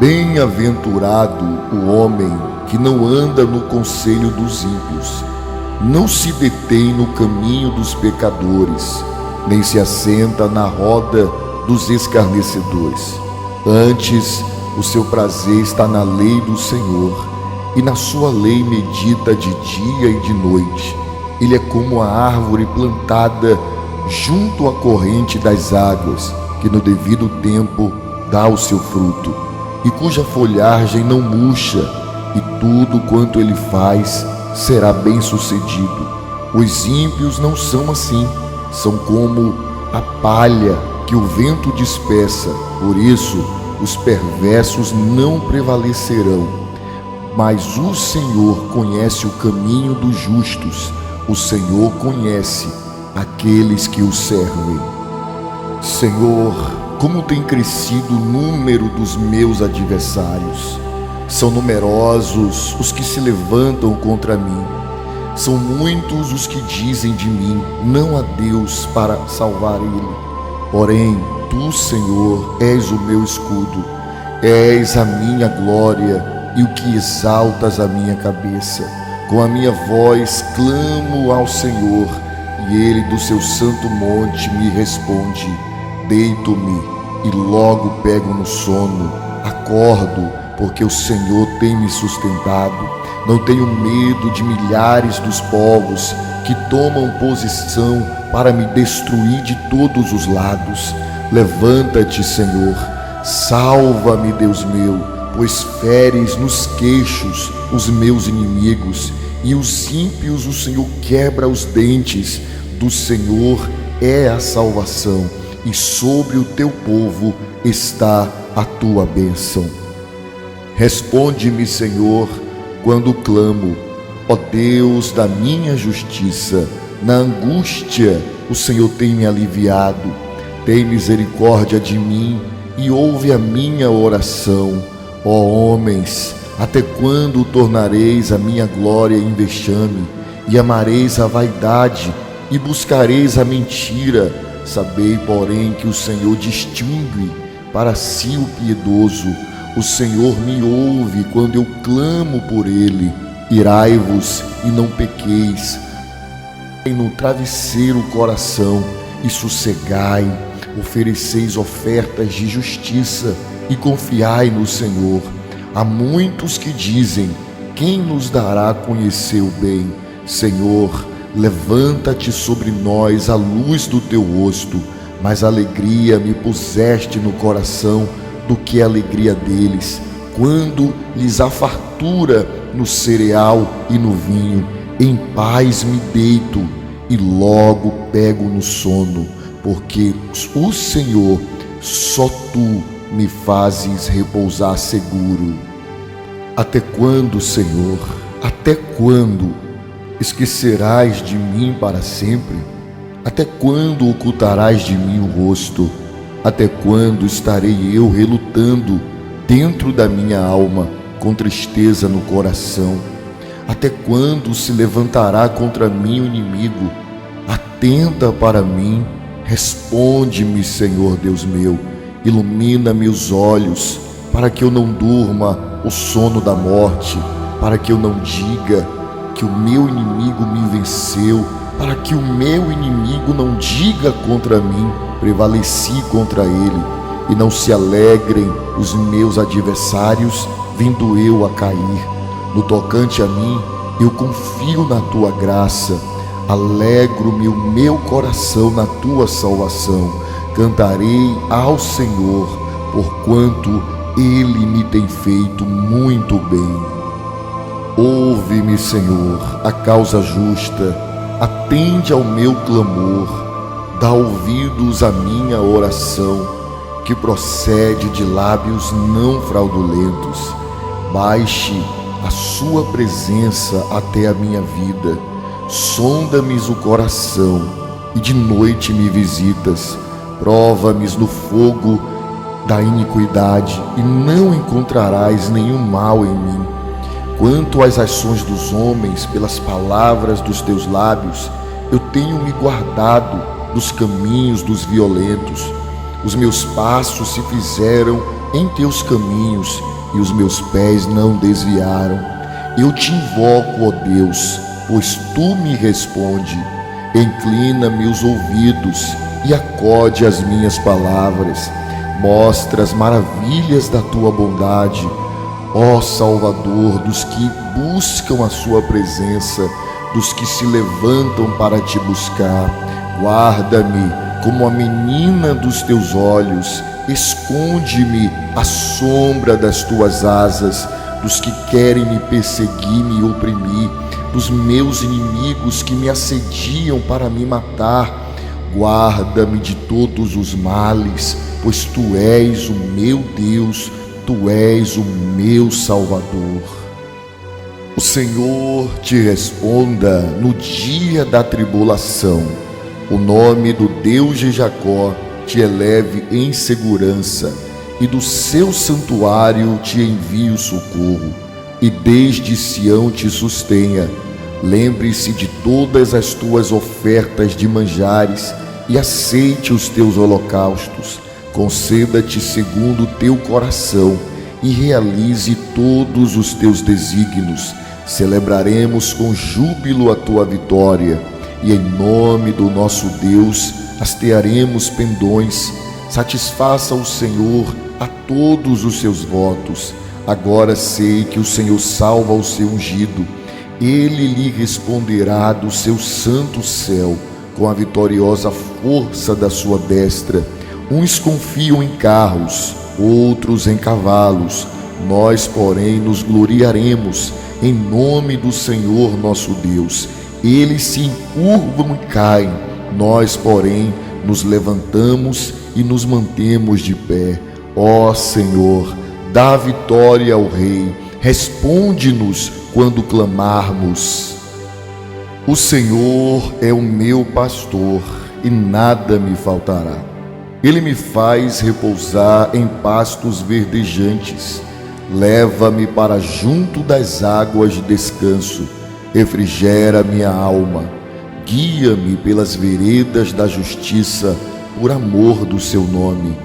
Bem-aventurado o homem que não anda no conselho dos ímpios, não se detém no caminho dos pecadores, nem se assenta na roda dos escarnecedores. Antes, o seu prazer está na lei do Senhor, e na sua lei medita de dia e de noite. Ele é como a árvore plantada junto à corrente das águas, que no devido tempo dá o seu fruto, e cuja folhagem não murcha, e tudo quanto ele faz será bem-sucedido. Os ímpios não são assim, são como a palha que o vento dispersa. Por isso, os perversos não prevalecerão. Mas o Senhor conhece o caminho dos justos, o Senhor conhece aqueles que o servem. Senhor, como tem crescido o número dos meus adversários. São numerosos os que se levantam contra mim. São muitos os que dizem de mim: não há Deus para salvar ele. Porém, tu, Senhor, és o meu escudo, és a minha glória e o que exaltas a minha cabeça. Com a minha voz clamo ao Senhor, e ele do seu santo monte me responde. Deito-me e logo pego no sono. Acordo, porque o Senhor tem me sustentado. Não tenho medo de milhares dos povos que tomam posição para me destruir de todos os lados. Levanta-te, Senhor, salva-me, Deus meu, pois feres nos queixos os meus inimigos, e os ímpios o Senhor quebra os dentes. Do Senhor é a salvação, e sobre o teu povo está a tua bênção. Responde-me, Senhor, quando clamo, ó Deus da minha justiça. Na angústia o Senhor tem me aliviado. Tem misericórdia de mim e ouve a minha oração. Ó homens, até quando tornareis a minha glória em vexame, e amareis a vaidade, e buscareis a mentira? Sabei, porém, que o Senhor distingue para si o piedoso. O Senhor me ouve quando eu clamo por ele. Irai-vos e não pequeis. No travesseiro o coração e sossegai. Ofereceis ofertas de justiça e confiai no Senhor. Há muitos que dizem: quem nos dará a conhecer o bem? Senhor, levanta-te sobre nós a luz do teu rosto. Mais alegria me puseste no coração do que a alegria deles, quando lhes há fartura no cereal e no vinho. Em paz me deito e logo pego no sono, porque o Senhor, só tu, me fazes repousar seguro. Até quando, Senhor, até quando esquecerás de mim para sempre? Até quando ocultarás de mim o rosto? Até quando estarei eu relutando dentro da minha alma, com tristeza no coração? Até quando se levantará contra mim o inimigo? Atenta para mim, responde-me, Senhor Deus meu. Ilumina-me os olhos, para que eu não durma o sono da morte, para que eu não diga que o meu inimigo me venceu, para que o meu inimigo não diga contra mim: prevaleci contra ele, e não se alegrem os meus adversários, vindo eu a cair. No tocante a mim, eu confio na tua graça, alegro-me o meu coração na tua salvação. Cantarei ao Senhor, porquanto ele me tem feito muito bem. Ouve-me, Senhor, a causa justa, atende ao meu clamor, dá ouvidos à minha oração, que procede de lábios não fraudulentos. Baixe a sua presença até a minha vida, sonda-me o coração, e de noite me visitas. Prova-me no fogo da iniquidade, e não encontrarás nenhum mal em mim. Quanto às ações dos homens, pelas palavras dos teus lábios, eu tenho me guardado dos caminhos dos violentos. Os meus passos se fizeram em teus caminhos e os meus pés não desviaram. Eu te invoco, ó Deus, pois tu me responde. Inclina-me os ouvidos e acode às minhas palavras. Mostra as maravilhas da tua bondade, ó Salvador dos que buscam a sua presença, dos que se levantam para te buscar. Guarda-me como a menina dos teus olhos, esconde-me à sombra das tuas asas, dos que querem me perseguir, me oprimir, dos meus inimigos que me assediam para me matar. Guarda-me de todos os males, pois tu és o meu Deus, tu és o meu Salvador. O Senhor te responda no dia da tribulação. O nome do Deus de Jacó te eleve em segurança, e do seu santuário te envie o socorro, e desde Sião te sustenha. Lembre-se de todas as tuas ofertas de manjares e aceite os teus holocaustos. Conceda-te segundo o teu coração e realize todos os teus desígnios. Celebraremos com júbilo a tua vitória, e em nome do nosso Deus hastearemos pendões. Satisfaça o Senhor a todos os seus votos. Agora sei que o Senhor salva o seu ungido. Ele lhe responderá do seu santo céu, com a vitoriosa força da sua destra. Uns confiam em carros, outros em cavalos. Nós, porém, nos gloriaremos em nome do Senhor nosso Deus. Eles se encurvam e caem, nós, porém, nos levantamos e nos mantemos de pé. Ó Senhor, dá vitória ao Rei, responde-nos quando clamarmos. O Senhor é o meu pastor e nada me faltará. Ele me faz repousar em pastos verdejantes. Leva-me para junto das águas de descanso. Refrigera minha alma. Guia-me pelas veredas da justiça, por amor do seu nome.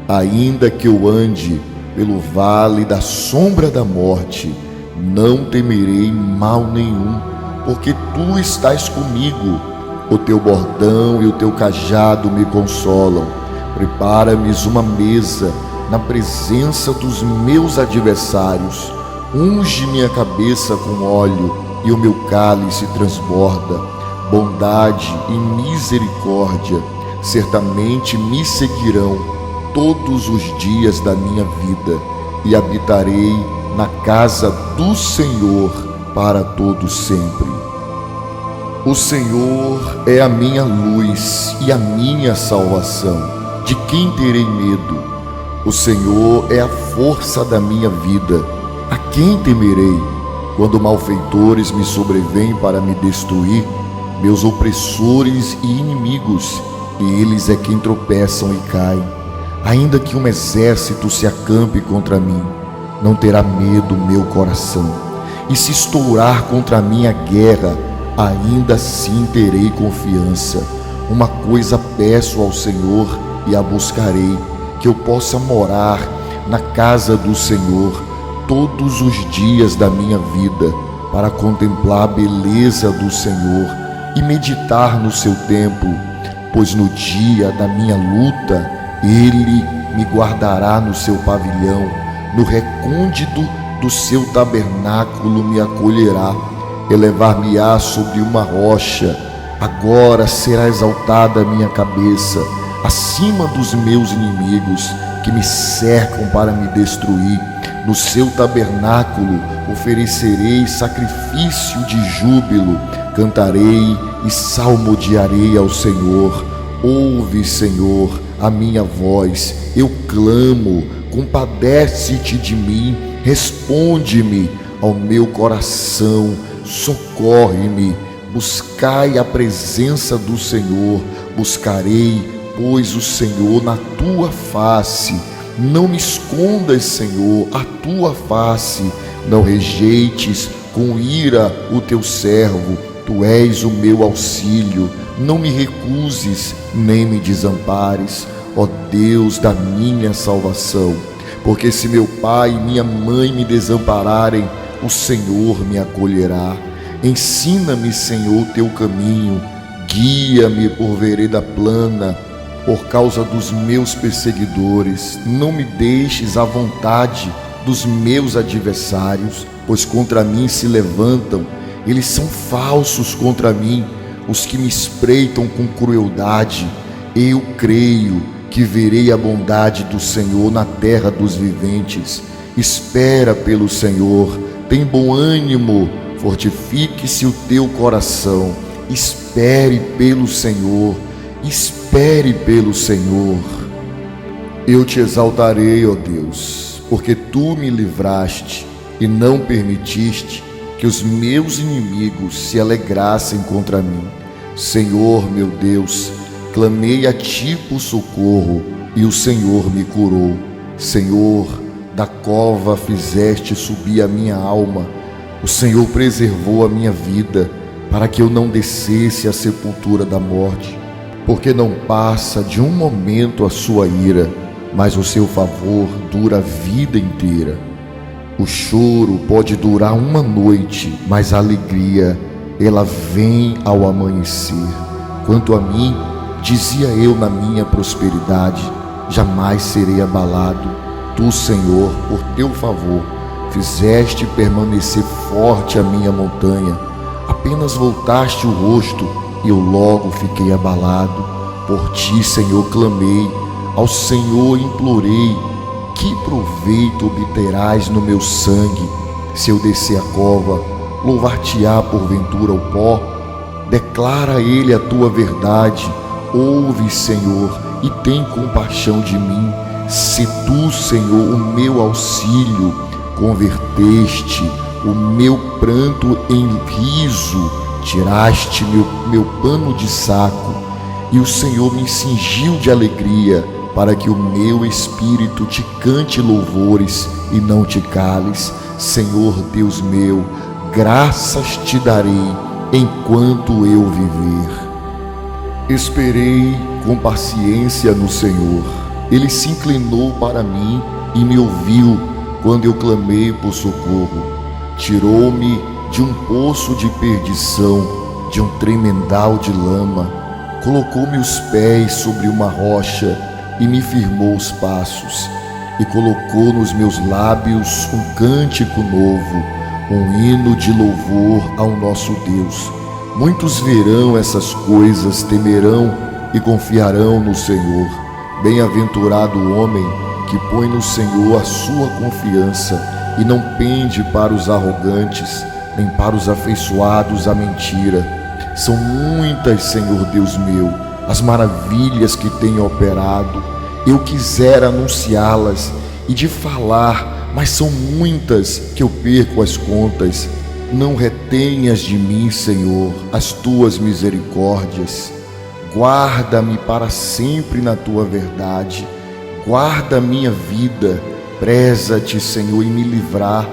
Ainda que eu ande pelo vale da sombra da morte, não temerei mal nenhum, porque tu estás comigo. O teu bordão e o teu cajado me consolam. Prepara-me uma mesa na presença dos meus adversários. Unge minha cabeça com óleo e o meu cálice transborda. Bondade e misericórdia certamente me seguirão todos os dias da minha vida, e habitarei na casa do Senhor para todo sempre. O Senhor é a minha luz e a minha salvação. De quem terei medo? O Senhor é a força da minha vida. A quem temerei? Quando malfeitores me sobrevêm para me destruir, meus opressores e inimigos, eles é quem tropeçam e caem. Ainda que um exército se acampe contra mim, não terá medo meu coração. E se estourar contra mim a guerra, ainda assim terei confiança. Uma coisa peço ao Senhor e a buscarei, que eu possa morar na casa do Senhor todos os dias da minha vida, para contemplar a beleza do Senhor e meditar no seu templo, pois no dia da minha luta Ele me guardará no seu pavilhão, no recôndito do seu tabernáculo me acolherá. Elevar-me-á sobre uma rocha, agora será exaltada a minha cabeça, acima dos meus inimigos que me cercam para me destruir. No seu tabernáculo oferecerei sacrifício de júbilo, cantarei e salmodiarei ao Senhor. Ouve, Senhor, a minha voz, eu clamo, compadece-te de mim, responde-me ao meu coração, socorre-me. Buscai a presença do Senhor, buscarei, pois, o Senhor na tua face. Não me escondas, Senhor, a tua face. Não rejeites com ira o teu servo. Tu és o meu auxílio. Não me recuses, nem me desampares, ó Deus da minha salvação. Porque se meu pai e minha mãe me desampararem, o Senhor me acolherá. Ensina-me, Senhor, teu caminho, guia-me por vereda plana, por causa dos meus perseguidores. Não me deixes à vontade dos meus adversários, pois contra mim se levantam, eles são falsos contra mim, os que me espreitam com crueldade. Eu creio que verei a bondade do Senhor na terra dos viventes. Espera pelo Senhor, tem bom ânimo, fortifique-se o teu coração. Espere pelo Senhor, espere pelo Senhor. Eu te exaltarei, ó Deus, porque tu me livraste e não permitiste que os meus inimigos se alegrassem contra mim. Senhor, meu Deus, clamei a ti por socorro e o Senhor me curou. Senhor, da cova fizeste subir a minha alma. O Senhor preservou a minha vida para que eu não descesse à sepultura da morte. Porque não passa de um momento a sua ira, mas o seu favor dura a vida inteira. O choro pode durar uma noite, mas a alegria, ela vem ao amanhecer. Quanto a mim, dizia eu na minha prosperidade, jamais serei abalado. Tu, Senhor, por teu favor, fizeste permanecer forte a minha montanha. Apenas voltaste o rosto e eu logo fiquei abalado. Por ti, Senhor, clamei, ao Senhor implorei. Que proveito obterás no meu sangue? Se eu descer a cova, louvar-te-á porventura o pó? Declara a ele a tua verdade. Ouve, Senhor, e tem compaixão de mim. Se tu, Senhor, o meu auxílio, converteste o meu pranto em riso, tiraste meu pano de saco, e o Senhor me cingiu de alegria, para que o meu espírito te cante louvores e não te cales. Senhor Deus meu, graças te darei enquanto eu viver. Esperei com paciência no Senhor. Ele se inclinou para mim e me ouviu quando eu clamei por socorro. Tirou-me de um poço de perdição, de um tremendal de lama. Colocou-me os pés sobre uma rocha e me firmou os passos, e colocou nos meus lábios um cântico novo, um hino de louvor ao nosso Deus. Muitos verão essas coisas, temerão e confiarão no Senhor. Bem-aventurado o homem que põe no Senhor a sua confiança e não pende para os arrogantes, nem para os afeiçoados à mentira. São muitas, Senhor Deus meu, as maravilhas que tem operado. Eu quisera anunciá-las e de falar, mas são muitas que eu perco as contas. Não retenhas de mim, Senhor, as tuas misericórdias. Guarda-me para sempre na tua verdade. Guarda a minha vida. Preza-te, Senhor, em me livrar.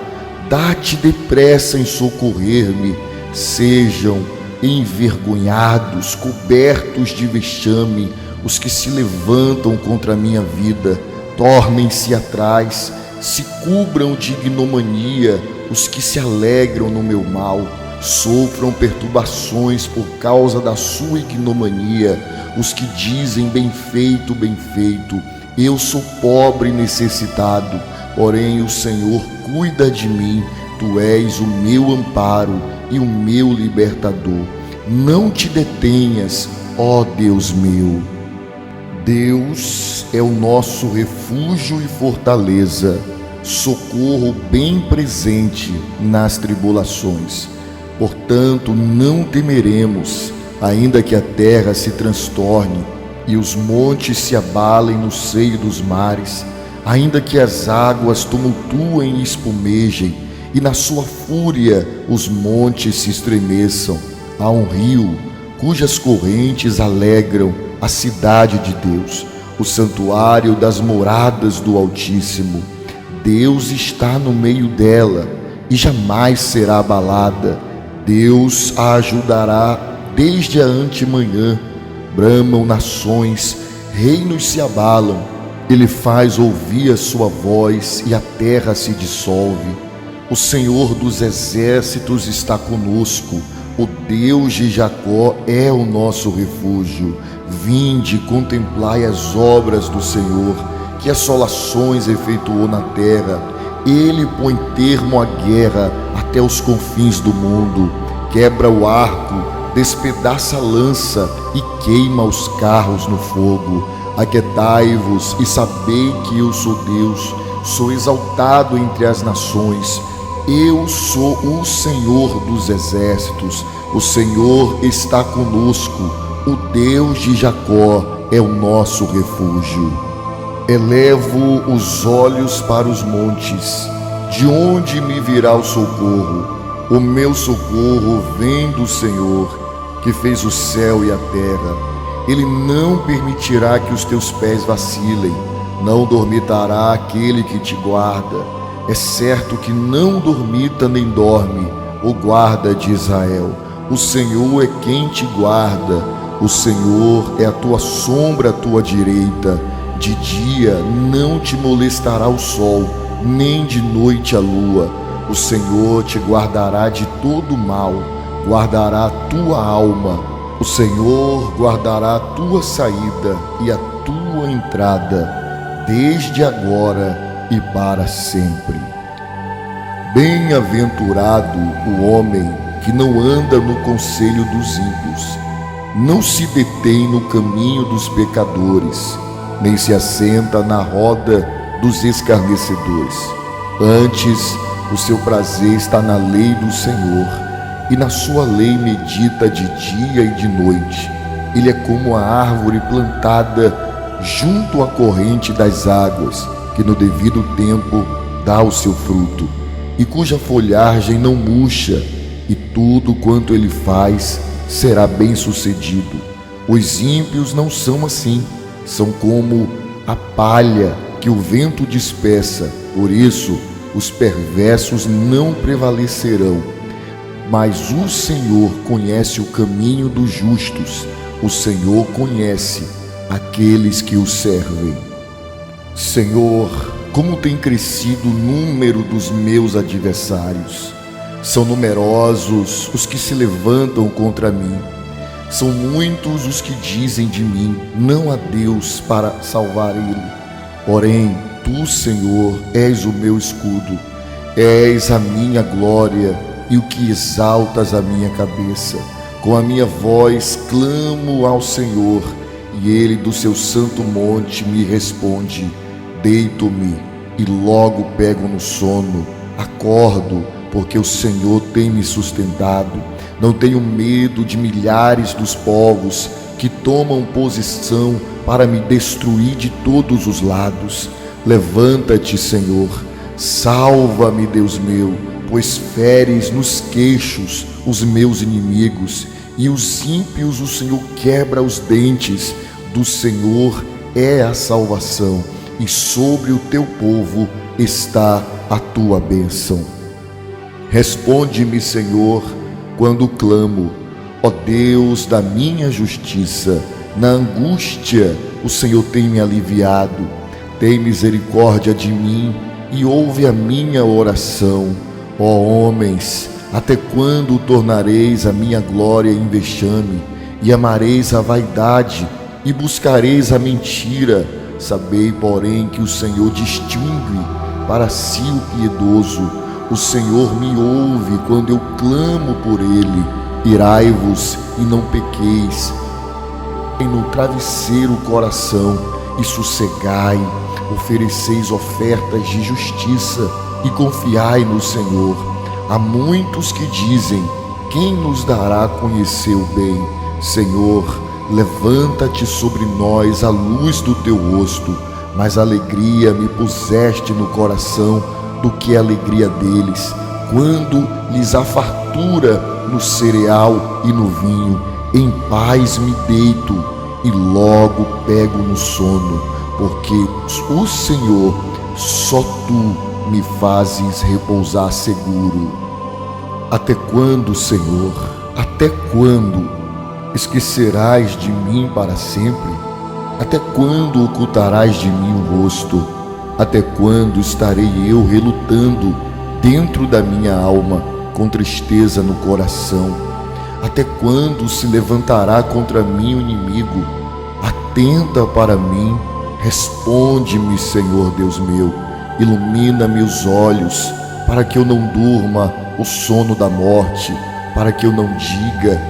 Dá-te depressa em socorrer-me. Sejam envergonhados, cobertos de vexame, os que se levantam contra a minha vida. Tornem-se atrás, se cubram de ignomania os que se alegram no meu mal. Sofram perturbações por causa da sua ignomania os que dizem bem feito, bem feito. Eu sou pobre e necessitado, porém o Senhor cuida de mim. Tu és o meu amparo e o meu libertador. Não te detenhas, ó Deus meu. Deus é o nosso refúgio e fortaleza, socorro bem presente nas tribulações. Portanto, não temeremos, ainda que a terra se transtorne e os montes se abalem no seio dos mares, ainda que as águas tumultuem e espumejem, e na sua fúria os montes se estremeçam. Há um rio cujas correntes alegram a cidade de Deus, o santuário das moradas do Altíssimo. Deus está no meio dela e jamais será abalada. Deus a ajudará desde a antemanhã. Bramam nações, reinos se abalam. Ele faz ouvir a sua voz e a terra se dissolve. O Senhor dos exércitos está conosco. O Deus de Jacó é o nosso refúgio. Vinde, contemplai as obras do Senhor, que assolações efetuou na terra. Ele põe termo à guerra até os confins do mundo. Quebra o arco, despedaça a lança e queima os carros no fogo. Aquietai-vos e sabei que eu sou Deus, sou exaltado entre as nações. Eu sou o Senhor dos exércitos, o Senhor está conosco, o Deus de Jacó é o nosso refúgio. Elevo os olhos para os montes, de onde me virá o socorro? O meu socorro vem do Senhor, que fez o céu e a terra. Ele não permitirá que os teus pés vacilem, não dormitará aquele que te guarda. É certo que não dormita nem dorme o guarda de Israel. O Senhor é quem te guarda, o Senhor é a tua sombra à tua direita. De dia não te molestará o sol, nem de noite a lua. O Senhor te guardará de todo mal, guardará a tua alma. O Senhor guardará a tua saída e a tua entrada, desde agora e para sempre. Bem-aventurado o homem que não anda no conselho dos ímpios, não se detém no caminho dos pecadores, nem se assenta na roda dos escarnecedores. Antes, o seu prazer está na lei do Senhor, e na sua lei medita de dia e de noite. Ele é como a árvore plantada junto à corrente das águas, que no devido tempo dá o seu fruto, e cuja folhagem não murcha, e tudo quanto ele faz será bem-sucedido. Os ímpios não são assim, são como a palha que o vento dispersa. Por isso, os perversos não prevalecerão. Mas o Senhor conhece o caminho dos justos, o Senhor conhece aqueles que o servem. Senhor, como tem crescido o número dos meus adversários. São numerosos os que se levantam contra mim. São muitos os que dizem de mim, não há Deus para salvar ele. Porém, tu, Senhor, és o meu escudo, és a minha glória e o que exaltas a minha cabeça. Com a minha voz clamo ao Senhor, e ele do seu santo monte me responde. Deito-me e logo pego no sono. Acordo, porque o Senhor tem me sustentado. Não tenho medo de milhares dos povos que tomam posição para me destruir de todos os lados. Levanta-te, Senhor, salva-me, Deus meu, pois feres nos queixos os meus inimigos, e os ímpios o Senhor quebra os dentes. Do Senhor é a salvação, e sobre o teu povo está a tua bênção. Responde-me, Senhor, quando clamo, ó Deus da minha justiça. Na angústia o Senhor tem me aliviado. Tem misericórdia de mim e ouve a minha oração. Ó homens, até quando tornareis a minha glória em vexame, e amareis a vaidade, e buscareis a mentira? Sabei, porém, que o Senhor distingue para si o piedoso. O Senhor me ouve quando eu clamo por ele. Irai-vos e não pequeis. No travesseiro o coração e sossegai. Ofereceis ofertas de justiça e confiai no Senhor. Há muitos que dizem, quem nos dará a conhecer o bem? Senhor, levanta-te sobre nós a luz do teu rosto. Mais alegria me puseste no coração do que a alegria deles, quando lhes há fartura no cereal e no vinho. Em paz me deito e logo pego no sono, porque o Senhor, só tu me fazes repousar seguro. Até quando, Senhor, até quando esquecerás de mim para sempre? Até quando ocultarás de mim o rosto? Até quando estarei eu relutando dentro da minha alma, com tristeza no coração? Até quando se levantará contra mim o inimigo? Atenta para mim, responde-me, Senhor Deus meu, ilumina meus olhos, para que eu não durma o sono da morte, para que eu não diga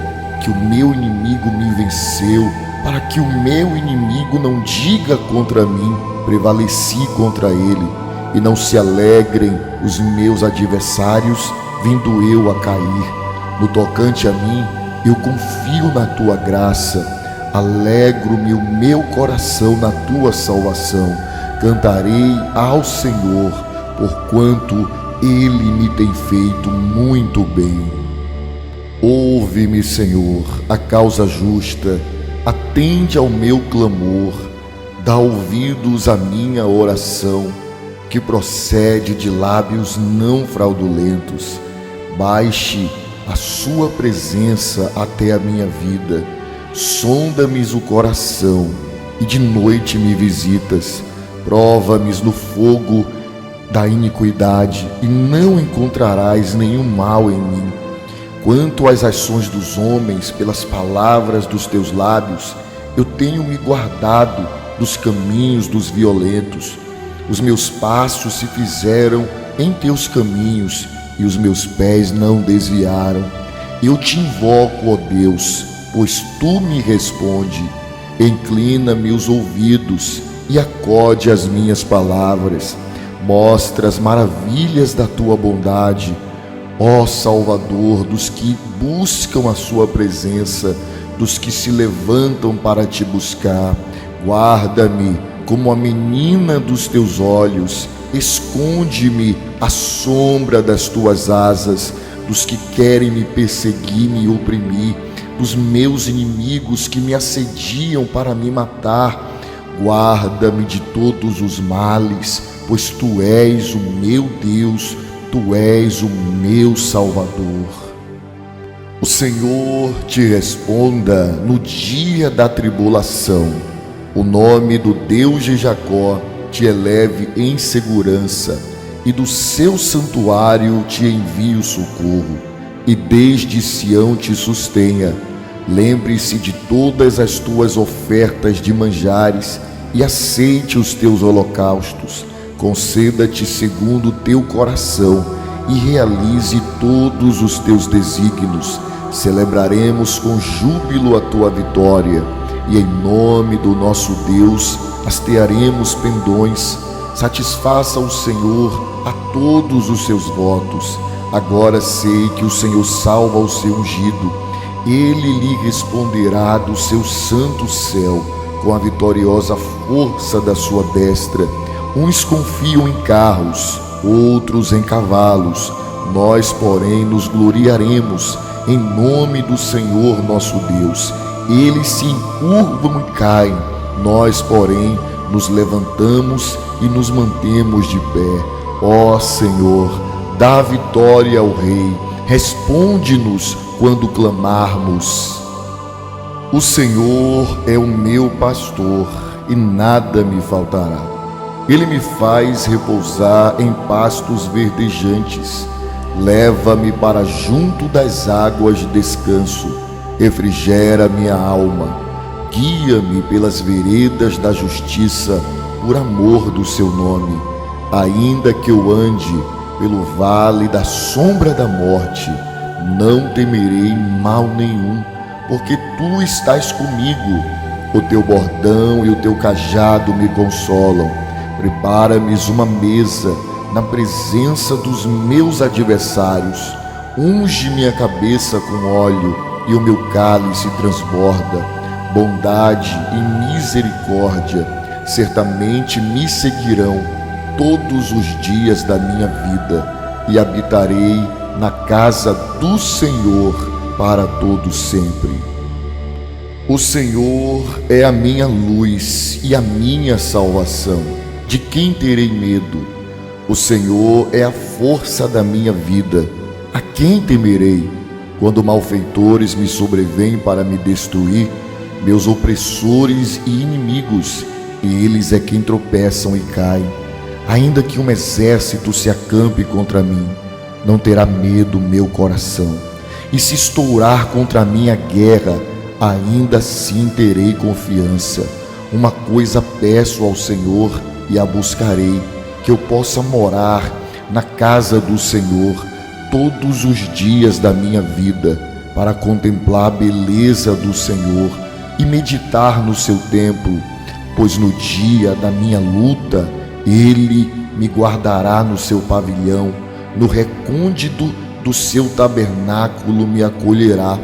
que o meu inimigo me venceu, para que o meu inimigo não diga contra mim, prevaleci contra ele, e não se alegrem os meus adversários, vindo eu a cair. No tocante a mim, eu confio na tua graça, alegro-me o meu coração na tua salvação. Cantarei ao Senhor, porquanto ele me tem feito muito bem. Ouve-me, Senhor, a causa justa, atende ao meu clamor, dá ouvidos à minha oração, que procede de lábios não fraudulentos. Baixe a sua presença até a minha vida, sonda-me o coração e de noite me visitas. Prova-me no fogo da iniquidade e não encontrarás nenhum mal em mim. Quanto às ações dos homens, pelas palavras dos teus lábios, eu tenho me guardado dos caminhos dos violentos. Os meus passos se fizeram em teus caminhos e os meus pés não desviaram. Eu te invoco, ó Deus, pois tu me responde. Inclina-me os ouvidos e acode às minhas palavras. Mostra as maravilhas da tua bondade, ó Salvador dos que buscam a sua presença, dos que se levantam para te buscar. Guarda-me como a menina dos teus olhos, esconde-me à sombra das tuas asas, dos que querem me perseguir, me oprimir, dos meus inimigos que me assediam para me matar. Guarda-me de todos os males, pois tu és o meu Deus, tu és o meu Salvador. O Senhor te responda no dia da tribulação. O nome do Deus de Jacó te eleve em segurança, e do seu santuário te envie o socorro, e desde Sião te sustenha. Lembre-se de todas as tuas ofertas de manjares, e aceite os teus holocaustos. Conceda-te segundo o teu coração, e realize todos os teus desígnios. Celebraremos com júbilo a tua vitória, e em nome do nosso Deus hastearemos pendões. Satisfaça o Senhor a todos os seus votos. Agora sei que o Senhor salva o seu ungido. Ele lhe responderá do seu santo céu, com a vitoriosa força da sua destra. Uns confiam em carros, outros em cavalos. Nós, porém, nos gloriaremos em nome do Senhor nosso Deus. Eles se encurvam e caem, nós, porém, nos levantamos e nos mantemos de pé. Ó Senhor, dá vitória ao Rei, responde-nos quando clamarmos. O Senhor é o meu pastor e nada me faltará. Ele me faz repousar em pastos verdejantes, leva-me para junto das águas de descanso. Refrigera minha alma, guia-me pelas veredas da justiça, por amor do seu nome. Ainda que eu ande pelo vale da sombra da morte, não temerei mal nenhum, porque tu estás comigo. O teu bordão e o teu cajado me consolam. Prepara-me uma mesa na presença dos meus adversários. Unge minha cabeça com óleo, e o meu cálice transborda. Bondade e misericórdia certamente me seguirão todos os dias da minha vida, e habitarei na casa do Senhor para todo sempre. O Senhor é a minha luz e a minha salvação. De quem terei medo? O Senhor é a força da minha vida. A quem temerei? Quando malfeitores me sobrevêm para me destruir meus opressores e inimigos, eles é quem tropeçam e caem. Ainda que um exército se acampe contra mim, não terá medo meu coração. E se estourar contra mim a guerra, ainda assim terei confiança. Uma coisa peço ao Senhor e a buscarei, que eu possa morar na casa do Senhor todos os dias da minha vida, para contemplar a beleza do Senhor e meditar no seu templo, pois no dia da minha luta Ele me guardará no seu pavilhão, no recôndito do seu tabernáculo me acolherá,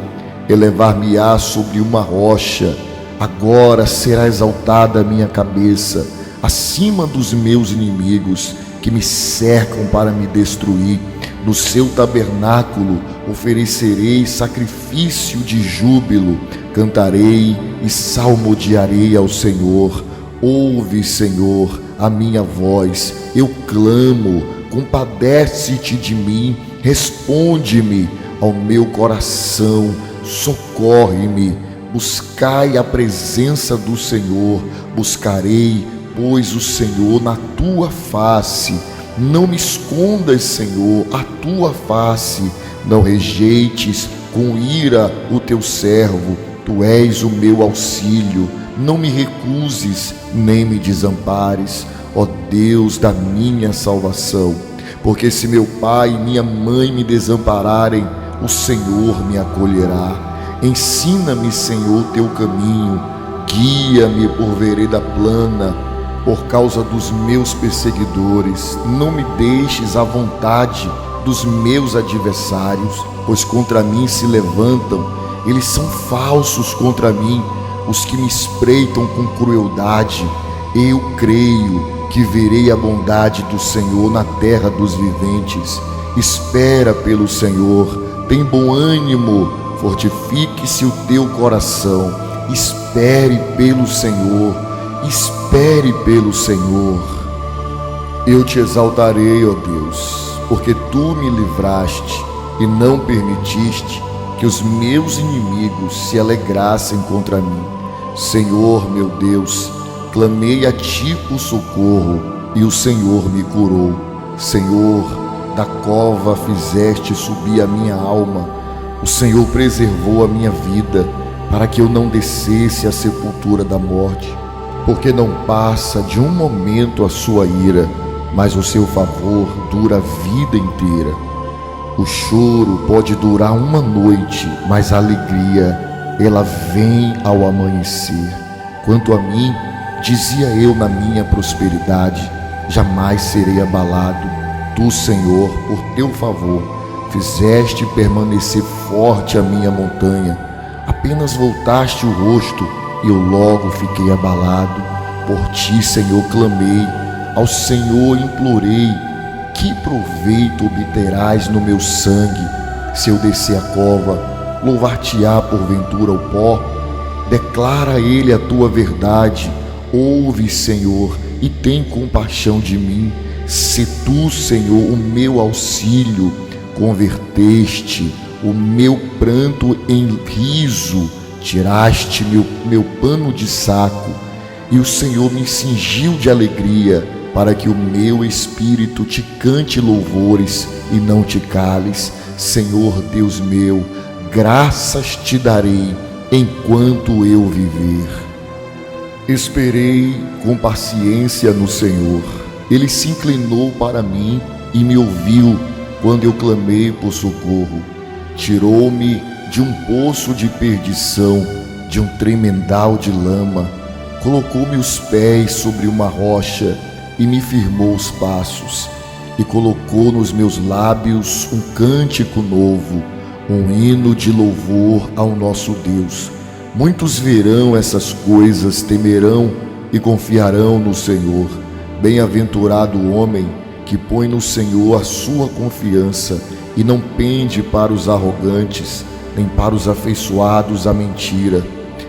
elevar-me-á sobre uma rocha, agora será exaltada a minha cabeça, acima dos meus inimigos, que me cercam para me destruir. No seu tabernáculo oferecerei sacrifício de júbilo, cantarei e salmodiarei ao Senhor. Ouve, Senhor, a minha voz, eu clamo, compadece-te de mim, responde-me ao meu coração, socorre-me. Buscai a presença do Senhor, buscarei, pois, o Senhor na tua face. Não me escondas, Senhor, a tua face, não rejeites com ira o teu servo, tu és o meu auxílio, não me recuses, nem me desampares, ó Deus da minha salvação. Porque se meu pai e minha mãe me desampararem, o Senhor me acolherá. Ensina-me, Senhor, teu caminho, guia-me por vereda plana, por causa dos meus perseguidores. Não me deixes à vontade dos meus adversários, pois contra mim se levantam, eles são falsos contra mim, os que me espreitam com crueldade. Eu creio que verei a bondade do Senhor na terra dos viventes. Espera pelo Senhor, tem bom ânimo, fortifique-se o teu coração. Espere pelo Senhor, espere pelo Senhor. Eu te exaltarei, ó Deus, porque tu me livraste e não permitiste que os meus inimigos se alegrassem contra mim. Senhor, meu Deus, clamei a ti por socorro e o Senhor me curou. Senhor, da cova fizeste subir a minha alma. O Senhor preservou a minha vida para que eu não descesse à sepultura da morte. Porque não passa de um momento a sua ira, mas o seu favor dura a vida inteira. O choro pode durar uma noite, mas a alegria, ela vem ao amanhecer. Quanto a mim, dizia eu na minha prosperidade, jamais serei abalado. Tu, Senhor, por teu favor, fizeste permanecer forte a minha montanha. Apenas voltaste o rosto, eu logo fiquei abalado. Por ti, Senhor, clamei, ao Senhor implorei. Que proveito obterás no meu sangue? Se eu descer a cova, louvar-te-á porventura o pó? Declara a ele a tua verdade. Ouve, Senhor, e tem compaixão de mim. Se tu, Senhor, o meu auxílio, converteste o meu pranto em riso, tiraste meu pano de saco, e o Senhor me cingiu de alegria, para que o meu espírito te cante louvores e não te cales. Senhor Deus meu, graças te darei enquanto eu viver. Esperei com paciência no Senhor. Ele se inclinou para mim e me ouviu quando eu clamei por socorro. Tirou-me de um poço de perdição, de um tremendal de lama. Colocou-me os pés sobre uma rocha e me firmou os passos. E colocou nos meus lábios um cântico novo, um hino de louvor ao nosso Deus. Muitos verão essas coisas, temerão e confiarão no Senhor. Bem-aventurado o homem que põe no Senhor a sua confiança e não pende para os arrogantes, nem para os afeiçoados à mentira.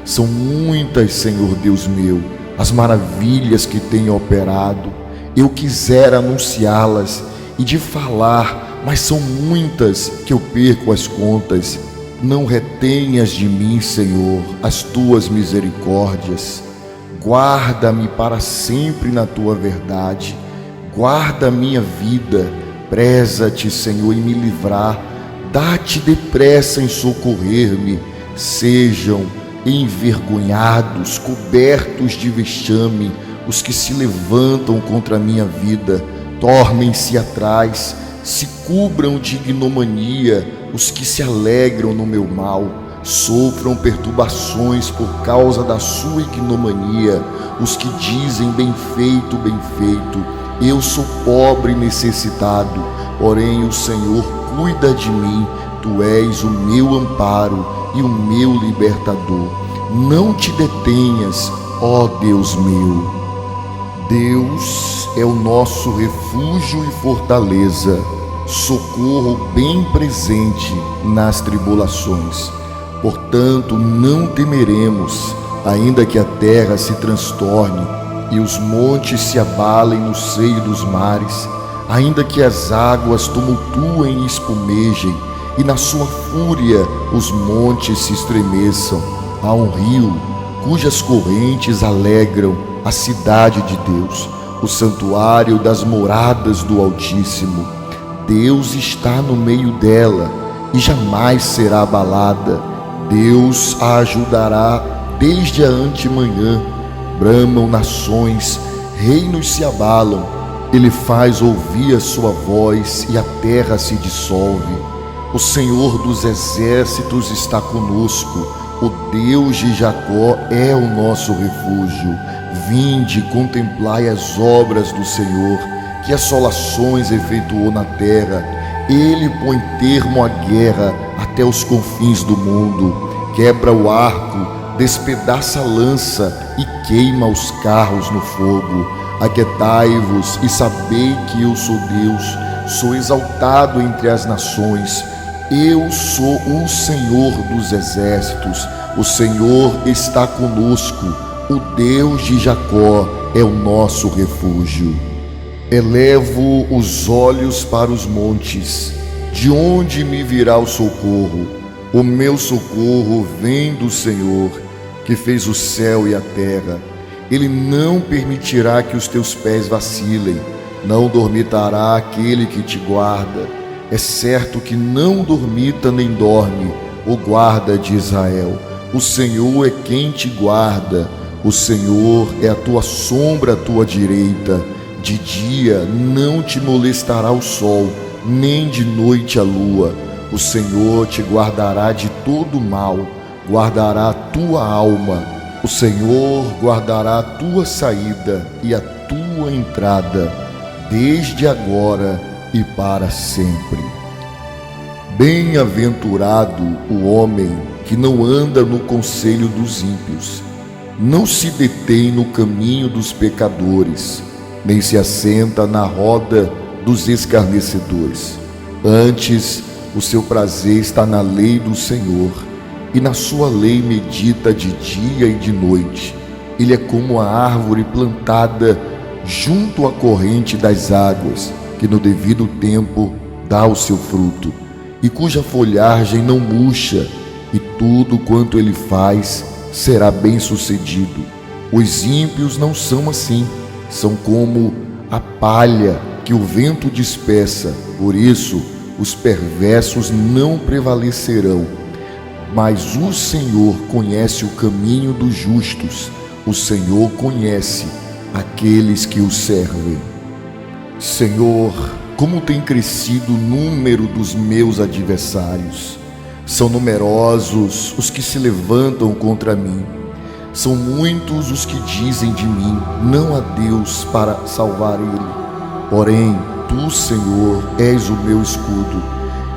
São muitas, Senhor Deus meu, as maravilhas que tem operado. Eu quisera anunciá-las e de falar, mas são muitas que eu perco as contas. não retenhas de mim, Senhor, as tuas misericórdias. Guarda-me para sempre na tua verdade. Guarda a minha vida. Preza-te, Senhor, em me livrar. Dá-te depressa em socorrer-me. Sejam envergonhados, cobertos de vexame, os que se levantam contra a minha vida. Tornem-se atrás, se cubram de ignomania os que se alegram no meu mal. Sofram perturbações por causa da sua ignomania os que dizem: bem feito, bem feito. Eu sou pobre e necessitado, porém o Senhor cuida de mim. Tu és o meu amparo e o meu libertador. Não te detenhas, ó Deus meu. Deus é o nosso refúgio e fortaleza, socorro bem presente nas tribulações. Portanto, não temeremos, ainda que a terra se transtorne e os montes se abalem no seio dos mares, ainda que as águas tumultuem e espumejem, e na sua fúria os montes se estremeçam. Há um rio cujas correntes alegram a cidade de Deus, o santuário das moradas do Altíssimo. Deus está no meio dela e jamais será abalada. Deus a ajudará desde a antemanhã. Bramam nações, reinos se abalam. Ele faz ouvir a sua voz e a terra se dissolve. O Senhor dos exércitos está conosco. O Deus de Jacó é o nosso refúgio. Vinde, contemplai as obras do Senhor, que assolações efetuou na terra. Ele põe termo à guerra até os confins do mundo. Quebra o arco, despedaça a lança e queima os carros no fogo. Aquietai-vos e sabei que eu sou Deus. Sou exaltado entre as nações. Eu sou o Senhor dos exércitos. O Senhor está conosco. O Deus de Jacó é o nosso refúgio. Elevo os olhos para os montes. De onde me virá o socorro? O meu socorro vem do Senhor, que fez o céu e a terra. Ele não permitirá que os teus pés vacilem. Não dormitará aquele que te guarda. É certo que não dormita nem dorme o guarda de Israel. O Senhor é quem te guarda. O Senhor é a tua sombra à tua direita. De dia não te molestará o sol, nem de noite a lua. O Senhor te guardará de todo mal, guardará a tua alma. O Senhor guardará a tua saída e a tua entrada, desde agora e para sempre. Bem-aventurado o homem que não anda no conselho dos ímpios, não se detém no caminho dos pecadores, nem se assenta na roda dos escarnecedores. Antes, o seu prazer está na lei do Senhor, e na sua lei medita de dia e de noite. Ele é como a árvore plantada junto à corrente das águas, que no devido tempo dá o seu fruto, e cuja folhagem não murcha, e tudo quanto ele faz será bem-sucedido. Os ímpios não são assim, são como a palha que o vento dispersa. Por isso, os perversos não prevalecerão. Mas o Senhor conhece o caminho dos justos. O Senhor conhece aqueles que o servem. Senhor, como tem crescido o número dos meus adversários. São numerosos os que se levantam contra mim. São muitos os que dizem de mim: não há Deus para salvar ele. Porém, tu, Senhor, és o meu escudo,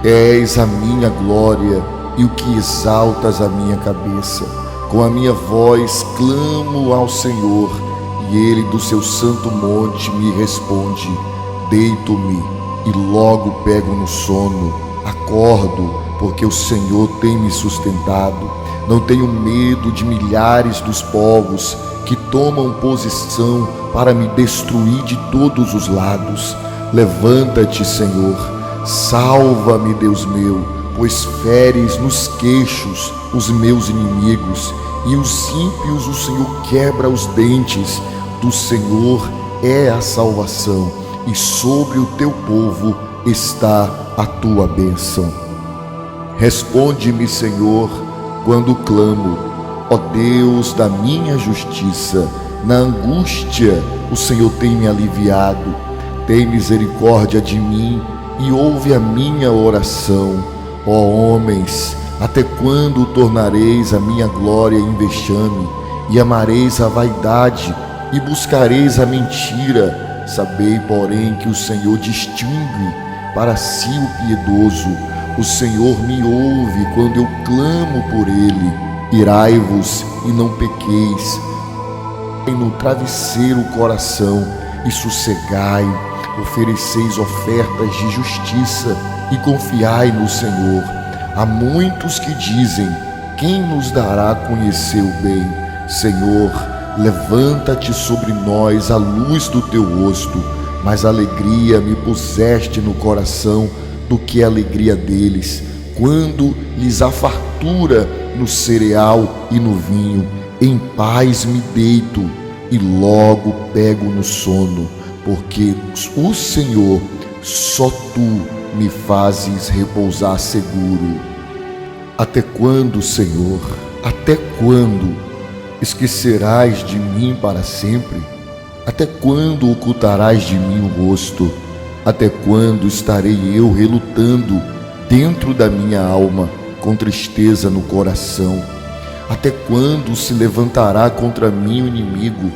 és a minha glória e o que exaltas a minha cabeça. Com a minha voz clamo ao Senhor, e ele do seu santo monte me responde. Deito-me e logo pego no sono. Acordo, porque o Senhor tem me sustentado. Não tenho medo de milhares dos povos que tomam posição para me destruir de todos os lados. Levanta-te, Senhor, salva-me, Deus meu, pois feres nos queixos os meus inimigos, e os ímpios o Senhor quebra os dentes. Do Senhor é a salvação, e sobre o teu povo está a tua bênção. Responde-me, Senhor, quando clamo, ó Deus da minha justiça. Na angústia o Senhor tem me aliviado. Tem misericórdia de mim e ouve a minha oração. Ó homens, até quando tornareis a minha glória em vexame, e amareis a vaidade, e buscareis a mentira? Sabei, porém, que o Senhor distingue para si o piedoso. O Senhor me ouve quando eu clamo por ele. Irai-vos e não pequeis. No travesseiro o coração e sossegai. Ofereceis ofertas de justiça e confiai no Senhor. Há muitos que dizem: quem nos dará a conhecer o bem? Senhor, levanta-te sobre nós a luz do teu rosto. Mais alegria me puseste no coração do que a alegria deles, quando lhes há fartura no cereal e no vinho. Em paz me deito e logo pego no sono, porque o Senhor, só tu, me fazes repousar seguro. Até quando, Senhor? Até quando? Esquecerás de mim para sempre? Até quando ocultarás de mim o rosto? Até quando estarei eu relutando dentro da minha alma, com tristeza no coração? Até quando se levantará contra mim o inimigo?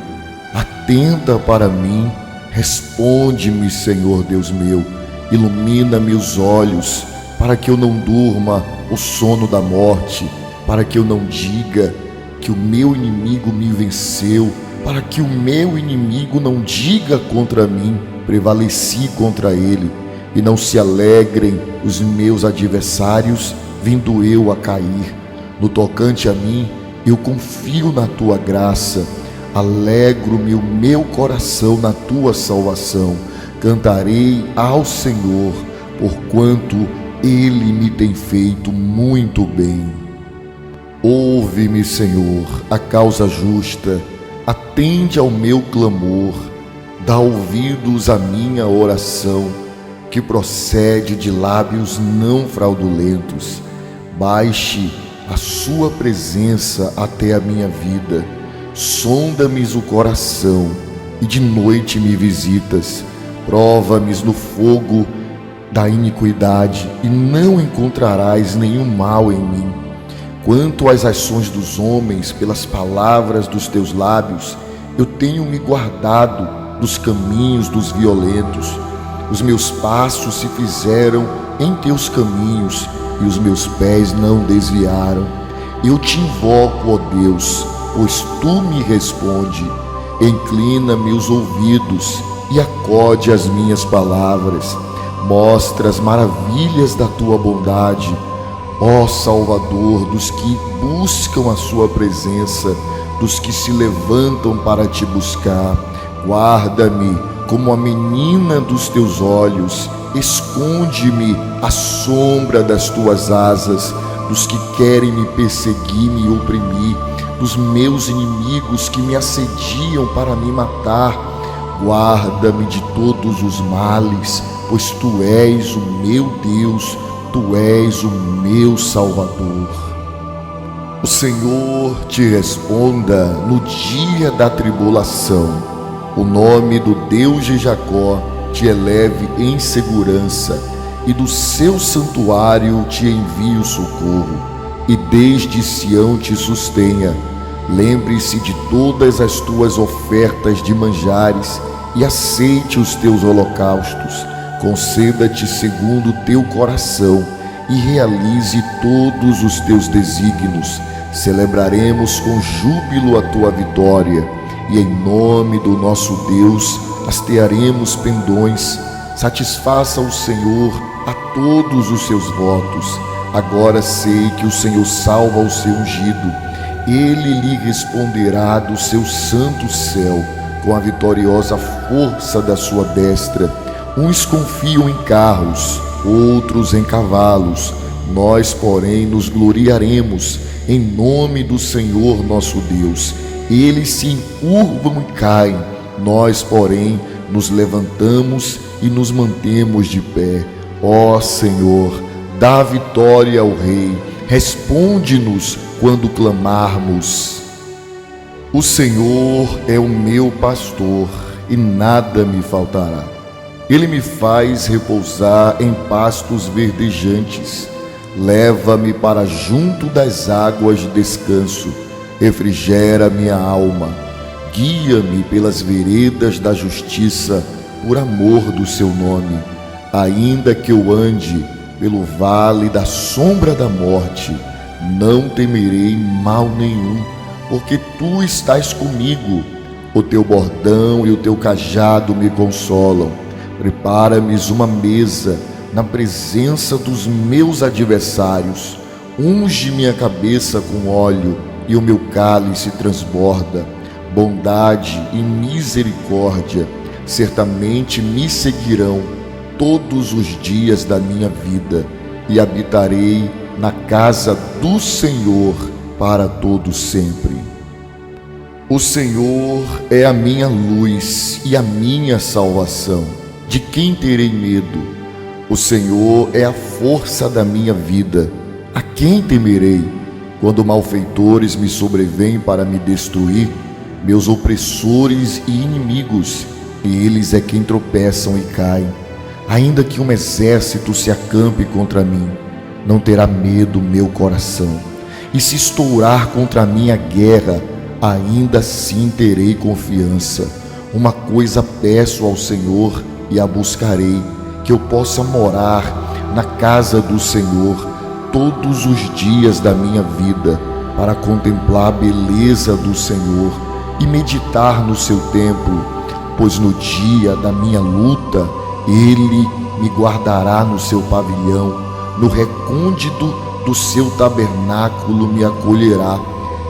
Atenta para mim, responde-me, Senhor Deus meu. Ilumina-me os olhos, para que eu não durma o sono da morte, para que eu não diga que o meu inimigo me venceu, para que o meu inimigo não diga contra mim: prevaleci contra ele, e não se alegrem os meus adversários, vindo eu a cair. No tocante a mim, eu confio na tua graça, alegro-me o meu coração na tua salvação. Cantarei ao Senhor, porquanto ele me tem feito muito bem. Ouve-me, Senhor, a causa justa, atende ao meu clamor, dá ouvidos à minha oração, que procede de lábios não fraudulentos. Baixe a sua presença até a minha vida, sonda-me o coração, e de noite me visitas. Prova-me no fogo da iniquidade, e não encontrarás nenhum mal em mim. Quanto às ações dos homens, pelas palavras dos teus lábios, eu tenho me guardado dos caminhos dos violentos. Os meus passos se fizeram em teus caminhos, e os meus pés não desviaram. Eu te invoco, ó Deus, pois tu me responde. Inclina-me os ouvidos e acode às minhas palavras. Mostra as maravilhas da tua bondade, ó Salvador dos que buscam a sua presença, dos que se levantam para te buscar. Guarda-me como a menina dos teus olhos, esconde-me à sombra das tuas asas, dos que querem me perseguir, me oprimir, dos meus inimigos que me assediam para me matar. Guarda-me de todos os males, pois tu és o meu Deus, tu és o meu Salvador. O Senhor te responda no dia da tribulação. O nome do Deus de Jacó te eleve em segurança, e do seu santuário te envie o socorro, e desde Sião te sustenha. Lembre-se de todas as tuas ofertas de manjares, e aceite os teus holocaustos. Conceda-te segundo o teu coração, e realize todos os teus desígnios. Celebraremos com júbilo a tua vitória, e em nome do nosso Deus hastearemos pendões. Satisfaça o Senhor a todos os seus votos. Agora sei que o Senhor salva o seu ungido. Ele lhe responderá do seu santo céu, com a vitoriosa força da sua destra. Uns confiam em carros, outros em cavalos, Nós, porém, nos gloriaremos em nome do Senhor nosso Deus. Eles se encurvam e caem, nós, porém, nos levantamos e nos mantemos de pé. Ó Senhor, dá vitória ao Rei, responde-nos quando clamarmos. O Senhor é o meu pastor e nada me faltará. Ele me faz repousar em pastos verdejantes, leva-me para junto das águas de descanso, refrigera minha alma, guia-me pelas veredas da justiça, por amor do seu nome. Ainda que eu ande pelo vale da sombra da morte, não temerei mal nenhum, porque tu estás comigo. O teu bordão e o teu cajado me consolam. Prepara-me uma mesa na presença dos meus adversários. Unge minha cabeça com óleo e o meu cálice transborda. Bondade e misericórdia certamente me seguirão todos os dias da minha vida, e habitarei na casa do Senhor para todo sempre. O Senhor é a minha luz e a minha salvação. De quem terei medo? O Senhor é a força da minha vida. A quem temerei? Quando malfeitores me sobrevêm para me destruir, meus opressores e inimigos, eles é quem tropeçam e caem. Ainda que um exército se acampe contra mim, não terá medo meu coração. E se estourar contra mim a guerra, ainda assim terei confiança. Uma coisa peço ao Senhor e a buscarei, que eu possa morar na casa do Senhor todos os dias da minha vida, para contemplar a beleza do Senhor e meditar no seu templo, pois no dia da minha luta Ele me guardará no seu pavilhão, no recôndito do seu tabernáculo me acolherá,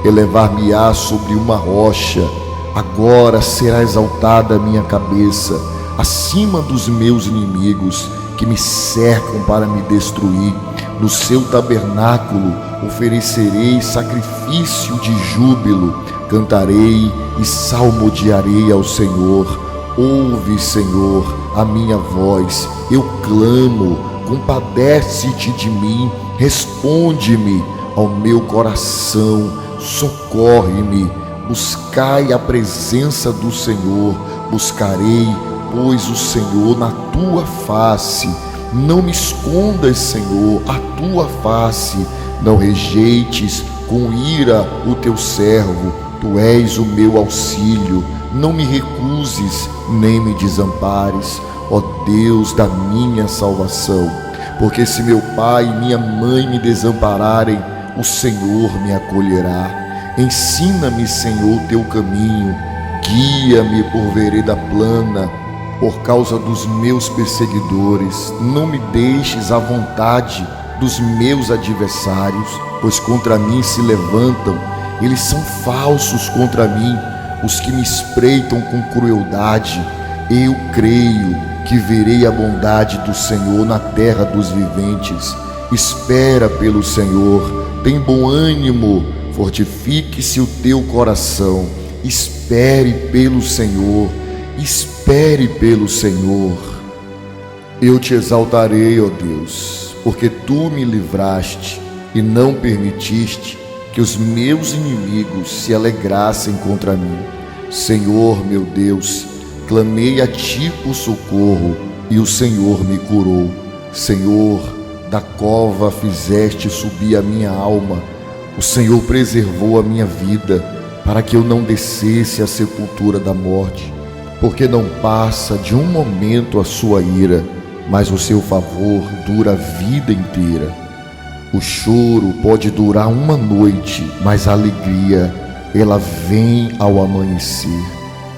elevar-me-á sobre uma rocha. Agora será exaltada a minha cabeça acima dos meus inimigos que me cercam para me destruir. No seu tabernáculo oferecerei sacrifício de júbilo, cantarei e salmodiarei ao Senhor. Ouve, Senhor, a minha voz, eu clamo, compadece-te de mim, responde-me ao meu coração, socorre-me. Buscai a presença do Senhor, buscarei, pois, o Senhor na tua face. Não me escondas, Senhor, a tua face, não rejeites com ira o teu servo, tu és o meu auxílio, não me recuses, nem me desampares, ó Deus da minha salvação. Porque se meu pai e minha mãe me desampararem, o Senhor me acolherá. Ensina-me, Senhor, teu caminho, guia-me por vereda plana, por causa dos meus perseguidores. Não me deixes à vontade dos meus adversários, pois contra mim se levantam, eles são falsos contra mim, os que me espreitam com crueldade. Eu creio que verei a bondade do Senhor na terra dos viventes. Espera pelo Senhor, tem bom ânimo, fortifique-se o teu coração. Espere pelo Senhor, espere pelo Senhor. Eu te exaltarei, ó Deus, porque tu me livraste e não permitiste que os meus inimigos se alegrassem contra mim. Senhor, meu Deus, clamei a ti por socorro e o Senhor me curou. Senhor, da cova fizeste subir a minha alma. O Senhor preservou a minha vida para que eu não descesse à sepultura da morte. Porque não passa de um momento a sua ira, mas o seu favor dura a vida inteira. O choro pode durar uma noite, mas a alegria, ela vem ao amanhecer.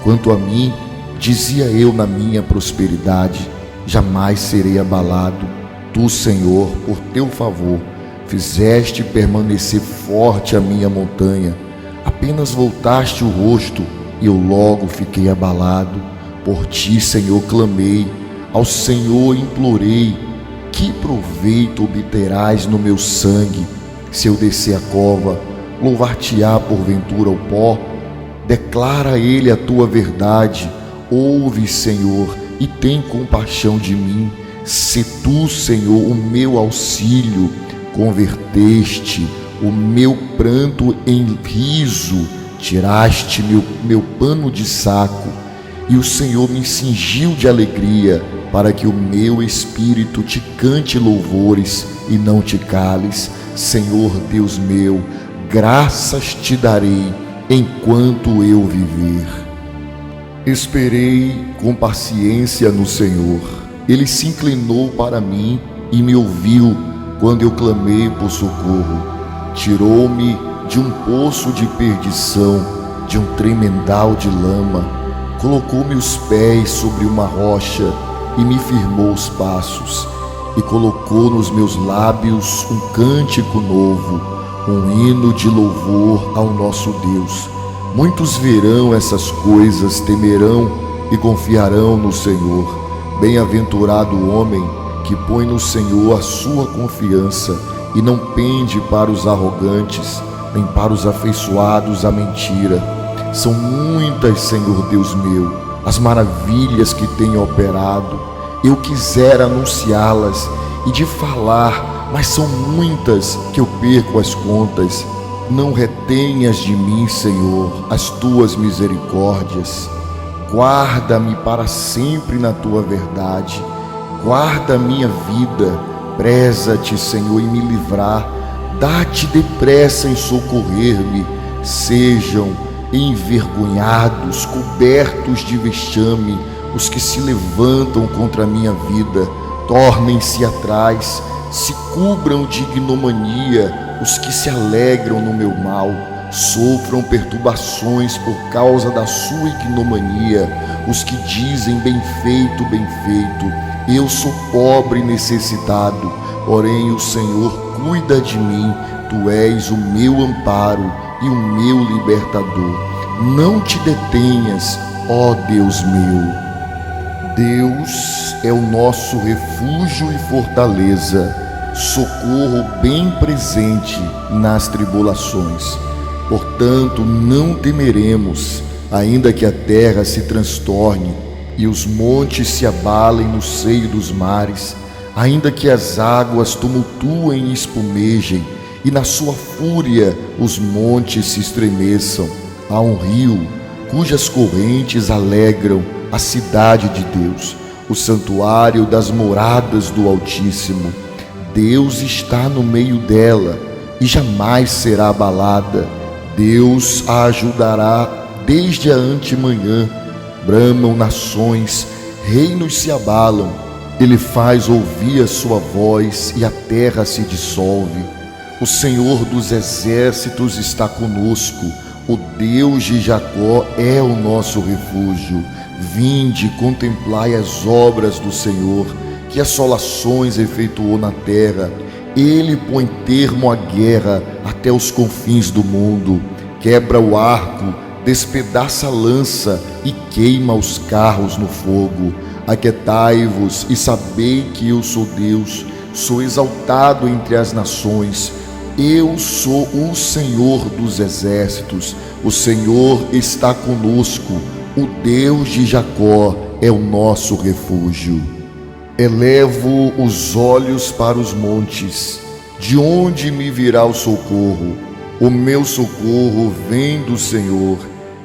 Quanto a mim, dizia eu na minha prosperidade, jamais serei abalado. Tu, Senhor, por teu favor, fizeste permanecer forte a minha montanha. Apenas voltaste o rosto e eu logo fiquei abalado. Por ti, Senhor, clamei, ao Senhor implorei. Que proveito obterás no meu sangue? Se eu descer a cova, louvar-te-á porventura o pó? Declara a ele a tua verdade. Ouve, Senhor, e tem compaixão de mim. Se tu, Senhor, o meu auxílio, converteste o meu pranto em riso, tiraste meu pano de saco, e o Senhor me cingiu de alegria, para que o meu espírito te cante louvores e não te cales. Senhor Deus meu, graças te darei enquanto eu viver. Esperei com paciência no Senhor. Ele se inclinou para mim e me ouviu quando eu clamei por socorro. Tirou-me de um poço de perdição, de um tremendal de lama. Colocou-me os pés sobre uma rocha e me firmou os passos. E colocou nos meus lábios um cântico novo, um hino de louvor ao nosso Deus. Muitos verão essas coisas, temerão e confiarão no Senhor. Bem-aventurado o homem que põe no Senhor a sua confiança e não pende para os arrogantes, nem para os afeiçoados à mentira. São muitas, Senhor Deus meu, as maravilhas que tem operado. Eu quisera anunciá-las e de falar, mas são muitas que eu perco as contas. Não retenhas de mim, Senhor, as tuas misericórdias. Guarda-me para sempre na tua verdade. Guarda a minha vida. Preza-te, Senhor, em me livrar. Dá-te depressa em socorrer-me. Sejam envergonhados, cobertos de vexame, os que se levantam contra a minha vida. Tornem-se atrás, se cubram de ignomania, os que se alegram no meu mal. Sofram perturbações por causa da sua ignomania, os que dizem bem feito, bem feito. Eu sou pobre e necessitado, porém o Senhor cuida de mim. Tu és o meu amparo e o meu libertador. Não te detenhas, ó Deus meu. Deus é o nosso refúgio e fortaleza, socorro bem presente nas tribulações. Portanto, não temeremos, ainda que a terra se transtorne e os montes se abalem no seio dos mares, ainda que as águas tumultuem e espumejem, e na sua fúria os montes se estremeçam. Há um rio cujas correntes alegram a cidade de Deus, o santuário das moradas do Altíssimo. Deus está no meio dela e jamais será abalada. Deus a ajudará desde a antemanhã. Bramam nações, reinos se abalam. Ele faz ouvir a sua voz e a terra se dissolve. O Senhor dos exércitos está conosco. O Deus de Jacó é o nosso refúgio. Vinde, contemplai as obras do Senhor, que assolações efetuou na terra. Ele põe termo à guerra até os confins do mundo. Quebra o arco, despedaça a lança e queima os carros no fogo. Aquietai-vos e sabei que eu sou Deus, sou exaltado entre as nações. Eu sou o Senhor dos exércitos, o Senhor está conosco, o Deus de Jacó é o nosso refúgio. Elevo os olhos para os montes, de onde me virá o socorro? O meu socorro vem do Senhor,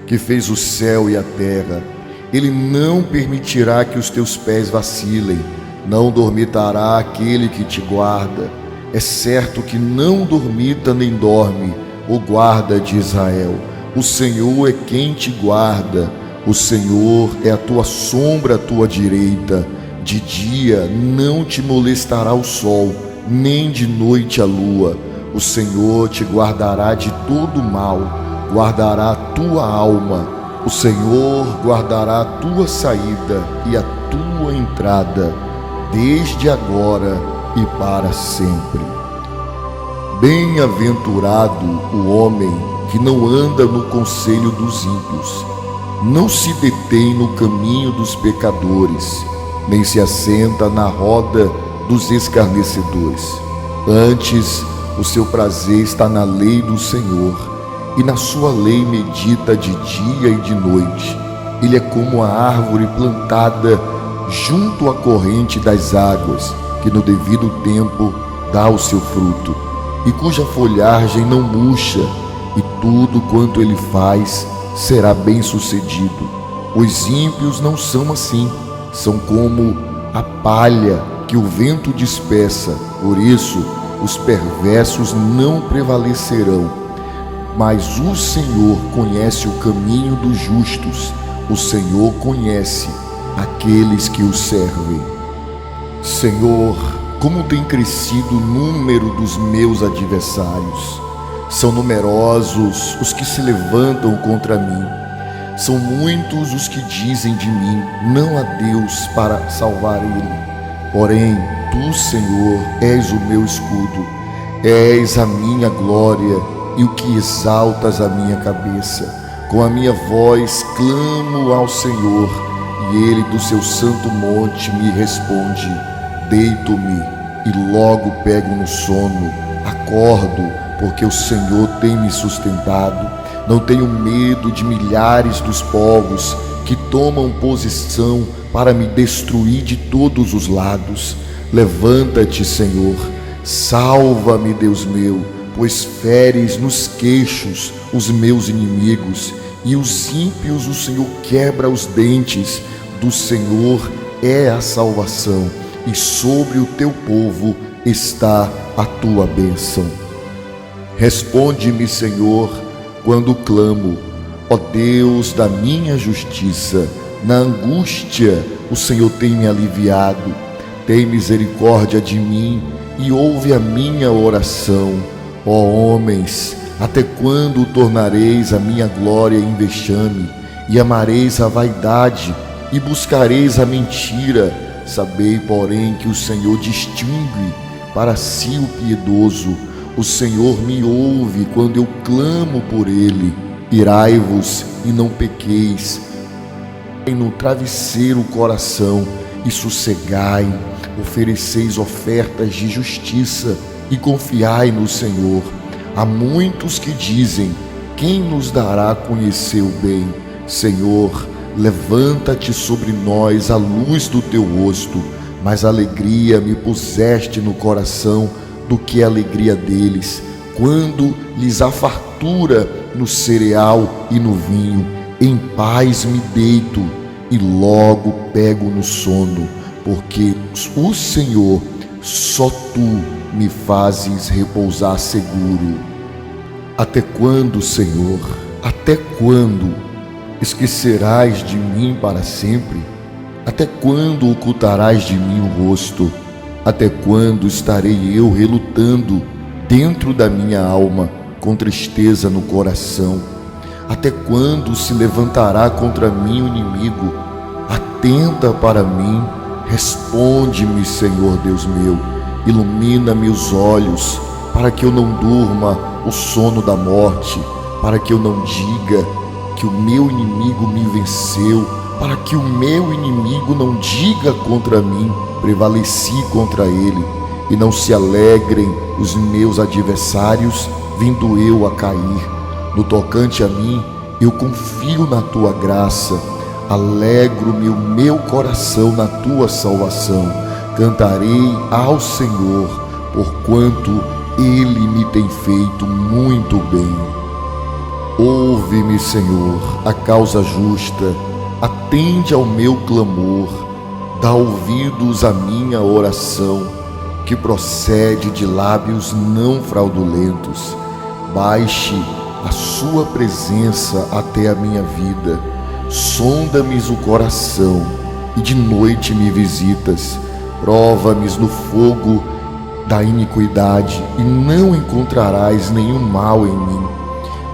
que fez o céu e a terra. Ele não permitirá que os teus pés vacilem, não dormitará aquele que te guarda. É certo que não dormita nem dorme o guarda de Israel. O Senhor é quem te guarda, o Senhor é a tua sombra à tua direita. De dia não te molestará o sol, nem de noite a lua. O Senhor te guardará de todo mal, guardará a tua alma. O Senhor guardará a tua saída e a tua entrada, desde agora e para sempre. Bem-aventurado o homem que não anda no conselho dos ímpios, não se detém no caminho dos pecadores, nem se assenta na roda dos escarnecedores. Antes, o seu prazer está na lei do Senhor, e na sua lei medita de dia e de noite. Ele é como a árvore plantada junto à corrente das águas, que no devido tempo dá o seu fruto, e cuja folhagem não murcha, e tudo quanto ele faz será bem-sucedido. Os ímpios não são assim, são como a palha que o vento dispersa. Por isso, os perversos não prevalecerão. Mas o Senhor conhece o caminho dos justos. O Senhor conhece aqueles que o servem. Senhor, como tem crescido o número dos meus adversários. São numerosos os que se levantam contra mim. São muitos os que dizem de mim: não há Deus para salvar ele. Porém, tu, Senhor, és o meu escudo, és a minha glória e o que exaltas a minha cabeça. Com a minha voz clamo ao Senhor, e ele do seu santo monte me responde. Deito-me e logo pego no sono. Acordo, porque o Senhor tem me sustentado. Não tenho medo de milhares dos povos que tomam posição para me destruir de todos os lados. Levanta-te, Senhor, salva-me, Deus meu, pois feres nos queixos os meus inimigos, e os ímpios o Senhor quebra os dentes. Do Senhor é a salvação, e sobre o teu povo está a tua bênção. Responde-me, Senhor, quando clamo, ó Deus da minha justiça. Na angústia o Senhor tem me aliviado. Tem misericórdia de mim e ouve a minha oração. Ó homens, até quando tornareis a minha glória em vexame, e amareis a vaidade, e buscareis a mentira? Sabei, porém, que o Senhor distingue para si o piedoso. O Senhor me ouve quando eu clamo por ele. Irai-vos e não pequeis. No travesseiro o coração e sossegai. Ofereceis ofertas de justiça e confiai no Senhor. Há muitos que dizem: quem nos dará a conhecer o bem? Senhor, levanta-te sobre nós a luz do teu rosto. Mais alegria me puseste no coração do que a alegria deles, quando lhes há fartura no cereal e no vinho. Em paz me deito e logo pego no sono, porque o Senhor, só tu, me fazes repousar seguro. Até quando, Senhor, até quando esquecerás de mim para sempre? Até quando ocultarás de mim o rosto? Até quando estarei eu relutando dentro da minha alma, com tristeza no coração? Até quando se levantará contra mim o inimigo? Atenta para mim, responde-me, Senhor Deus meu. Ilumina-me os olhos, para que eu não durma o sono da morte, para que eu não diga que o meu inimigo me venceu, para que o meu inimigo não diga contra mim: prevaleci contra ele, e não se alegrem os meus adversários, vindo eu a cair. No tocante a mim, eu confio na tua graça, alegro-me o meu coração na tua salvação. Cantarei ao Senhor, porquanto ele me tem feito muito bem. Ouve-me, Senhor, a causa justa, atende ao meu clamor, dá ouvidos à minha oração, que procede de lábios não fraudulentos. Baixe a sua presença até a minha vida, sonda-me o coração, e de noite me visitas. Prova-me no fogo da iniquidade, e não encontrarás nenhum mal em mim.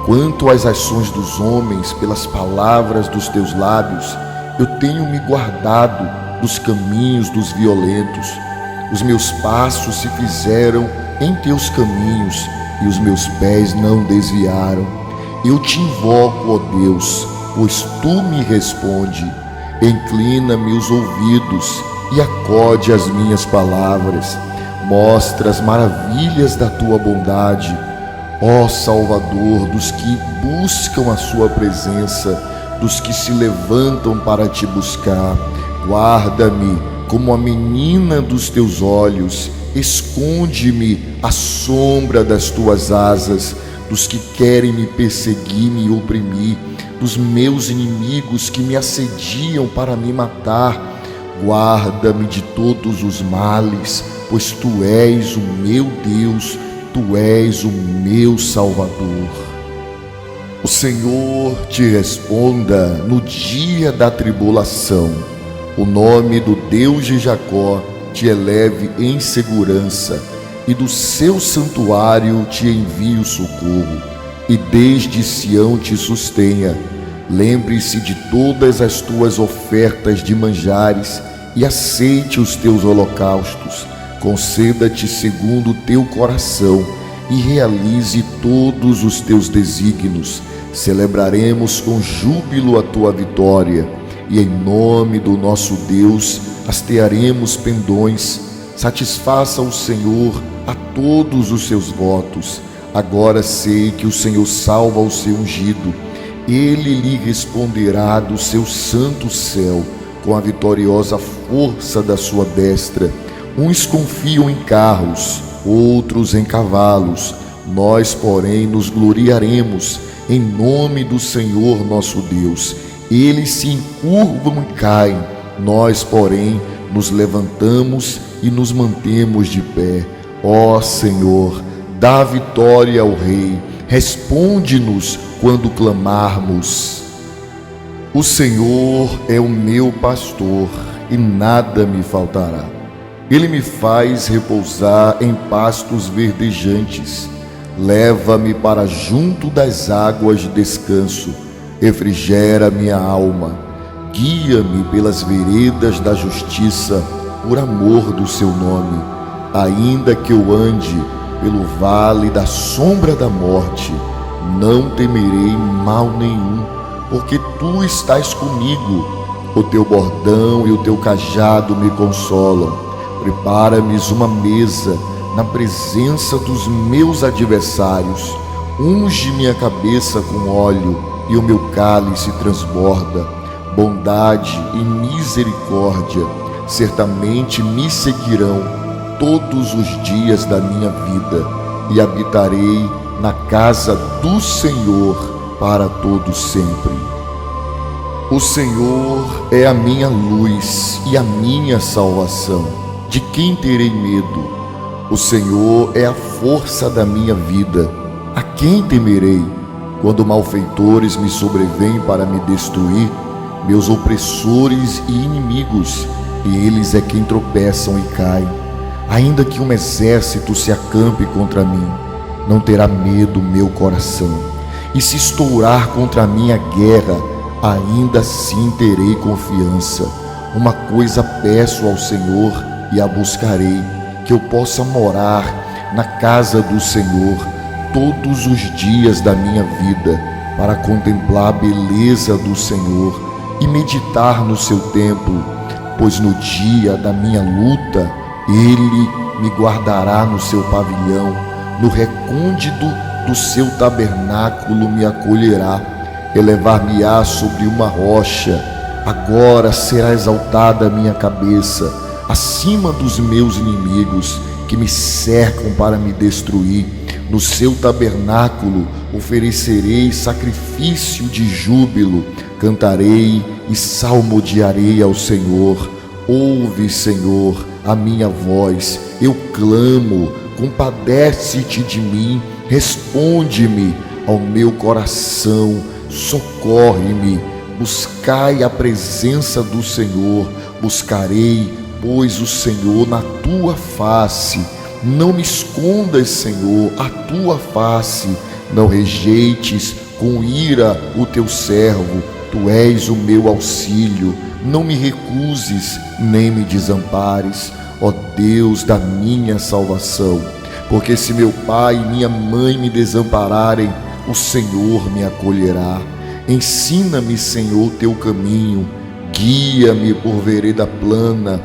Quanto às ações dos homens, pelas palavras dos teus lábios, eu tenho me guardado dos caminhos dos violentos. Os meus passos se fizeram em teus caminhos, e os meus pés não desviaram. Eu te invoco, ó Deus, pois tu me responde. Inclina-me os ouvidos e acode às minhas palavras. Mostra as maravilhas da tua bondade, ó Salvador dos que buscam a sua presença, dos que se levantam para te buscar. Guarda-me como a menina dos teus olhos, esconde-me à sombra das tuas asas, dos que querem me perseguir, me oprimir, dos meus inimigos que me assediam para me matar. Guarda-me de todos os males, pois tu és o meu Deus, tu és o meu Salvador. O Senhor te responda no dia da tribulação. O nome do Deus de Jacó te eleve em segurança, e do seu santuário te envie o socorro, e desde Sião te sustenha. Lembre-se de todas as tuas ofertas de manjares, e aceite os teus holocaustos. Conceda-te segundo o teu coração, e realize todos os teus desígnios. Celebraremos com júbilo a tua vitória, e em nome do nosso Deus hastearemos pendões. Satisfaça o Senhor a todos os seus votos. Agora sei que o Senhor salva o seu ungido. Ele lhe responderá do seu santo céu, com a vitoriosa força da sua destra. Uns confiam em carros, outros em cavalos. Nós, porém, nos gloriaremos em nome do Senhor nosso Deus. Eles se encurvam e caem, nós, porém, nos levantamos e nos mantemos de pé. Ó Senhor, dá vitória ao Rei, responde-nos quando clamarmos. O Senhor é o meu pastor e nada me faltará. Ele me faz repousar em pastos verdejantes. Leva-me para junto das águas de descanso. Refrigera minha alma. Guia-me pelas veredas da justiça, por amor do seu nome. Ainda que eu ande pelo vale da sombra da morte, não temerei mal nenhum, porque tu estás comigo. O teu bordão e o teu cajado me consolam. Prepara-me uma mesa na presença dos meus adversários. Unge minha cabeça com óleo e o meu cálice transborda. Bondade e misericórdia certamente me seguirão todos os dias da minha vida, e habitarei na casa do Senhor para todo sempre. O Senhor é a minha luz e a minha salvação. De quem terei medo? O Senhor é a força da minha vida. A quem temerei? Quando malfeitores me sobrevêm para me destruir, meus opressores e inimigos, eles é quem tropeçam e caem. Ainda que um exército se acampe contra mim, não terá medo meu coração. E se estourar contra mim a guerra, ainda assim terei confiança. Uma coisa peço ao Senhor e a buscarei, que eu possa morar na casa do Senhor todos os dias da minha vida, para contemplar a beleza do Senhor e meditar no seu templo, pois no dia da minha luta Ele me guardará no seu pavilhão, no recôndito do seu tabernáculo me acolherá. Elevar-me-á sobre uma rocha, agora será exaltada a minha cabeça, acima dos meus inimigos que me cercam para me destruir. No seu tabernáculo oferecerei sacrifício de júbilo, cantarei e salmodiarei ao Senhor. Ouve, Senhor, a minha voz, eu clamo, compadece-te de mim, responde-me ao meu coração, socorre-me. Buscai a presença do Senhor, buscarei, pois, o Senhor na tua face. Não me escondas, Senhor, a tua face. Não rejeites com ira o teu servo. Tu és o meu auxílio. Não me recuses, nem me desampares, ó Deus da minha salvação. Porque se meu pai e minha mãe me desampararem, o Senhor me acolherá. Ensina-me, Senhor, teu caminho. Guia-me por vereda plana,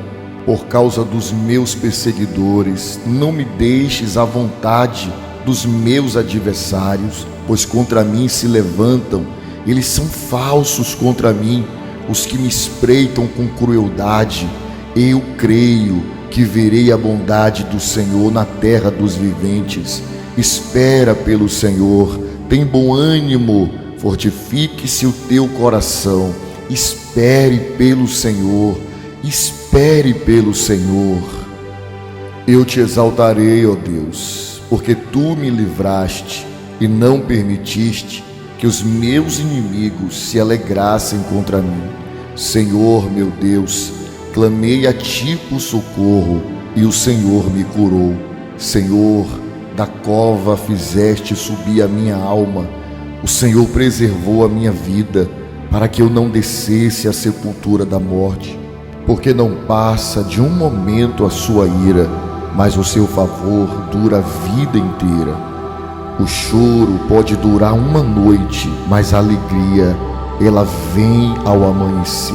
por causa dos meus perseguidores. Não me deixes à vontade dos meus adversários, pois contra mim se levantam, eles são falsos contra mim, os que me espreitam com crueldade. Eu creio que verei a bondade do Senhor na terra dos viventes. Espera pelo Senhor, tem bom ânimo, fortifique-se o teu coração. Espere pelo Senhor, espere pelo Senhor. Eu te exaltarei, ó Deus, porque tu me livraste e não permitiste que os meus inimigos se alegrassem contra mim. Senhor, meu Deus, clamei a ti por socorro e o Senhor me curou. Senhor, da cova fizeste subir a minha alma. O Senhor preservou a minha vida para que eu não descesse à sepultura da morte, porque não passa de um momento a sua ira, mas o seu favor dura a vida inteira. O choro pode durar uma noite, mas a alegria, ela vem ao amanhecer.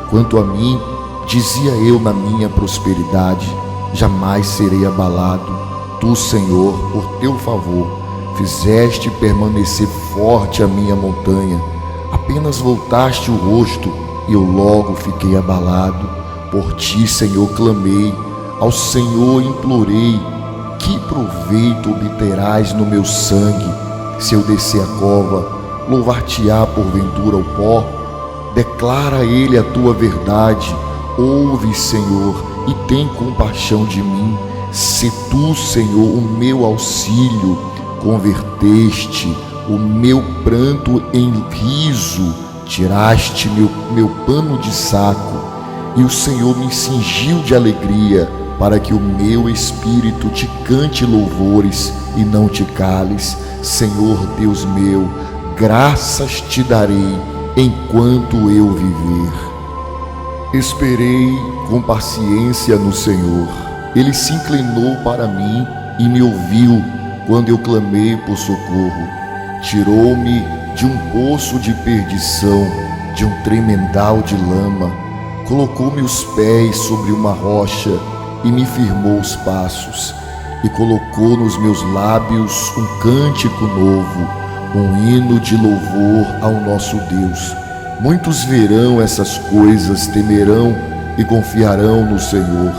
Quanto a mim, dizia eu na minha prosperidade, jamais serei abalado. Tu, Senhor, por teu favor, fizeste permanecer forte a minha montanha. Apenas voltaste o rosto e eu logo fiquei abalado. Por ti, Senhor, clamei, ao Senhor implorei. Que proveito obterás no meu sangue? Se eu descer a cova, louvar-te-á porventura o pó? Declara a ele a tua verdade. Ouve, Senhor, e tem compaixão de mim. Se tu, Senhor, o meu auxílio, converteste o meu pranto em riso, tiraste meu pano de saco, e o Senhor me cingiu de alegria, para que o meu espírito te cante louvores e não te cales. Senhor Deus meu, graças te darei enquanto eu viver. Esperei com paciência no Senhor. Ele se inclinou para mim e me ouviu quando eu clamei por socorro. Tirou-me de um poço de perdição, de um tremendal de lama. Colocou meus pés sobre uma rocha e me firmou os passos. E colocou nos meus lábios um cântico novo, um hino de louvor ao nosso Deus. Muitos verão essas coisas, temerão e confiarão no Senhor.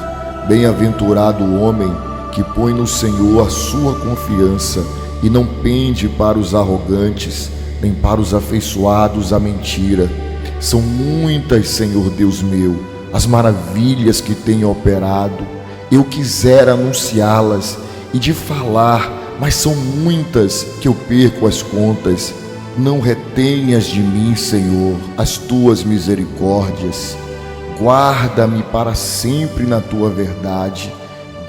Bem-aventurado o homem que põe no Senhor a sua confiança e não pende para os arrogantes, nem para os afeiçoados à mentira. São muitas, Senhor Deus meu, as maravilhas que tem operado. Eu quisera anunciá-las e de falar, mas são muitas que eu perco as contas. Não retenhas de mim, Senhor, as tuas misericórdias. Guarda-me para sempre na tua verdade.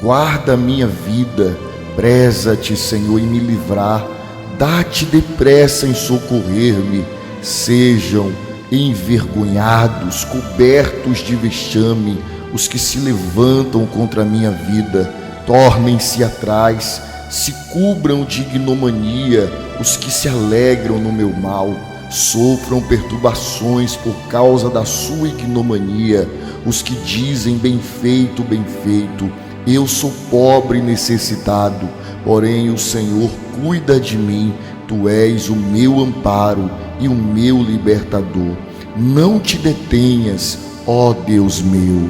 Guarda a minha vida. Preza-te, Senhor, em me livrar. Dá-te depressa em socorrer-me. Sejam envergonhados, cobertos de vexame, os que se levantam contra a minha vida. Tornem-se atrás, se cubram de ignomania, os que se alegram no meu mal. Sofram perturbações por causa da sua ignomania, os que dizem bem feito, bem feito. Eu sou pobre e necessitado, porém o Senhor cuida de mim. Tu és o meu amparo e o meu libertador. Não te detenhas, ó Deus meu.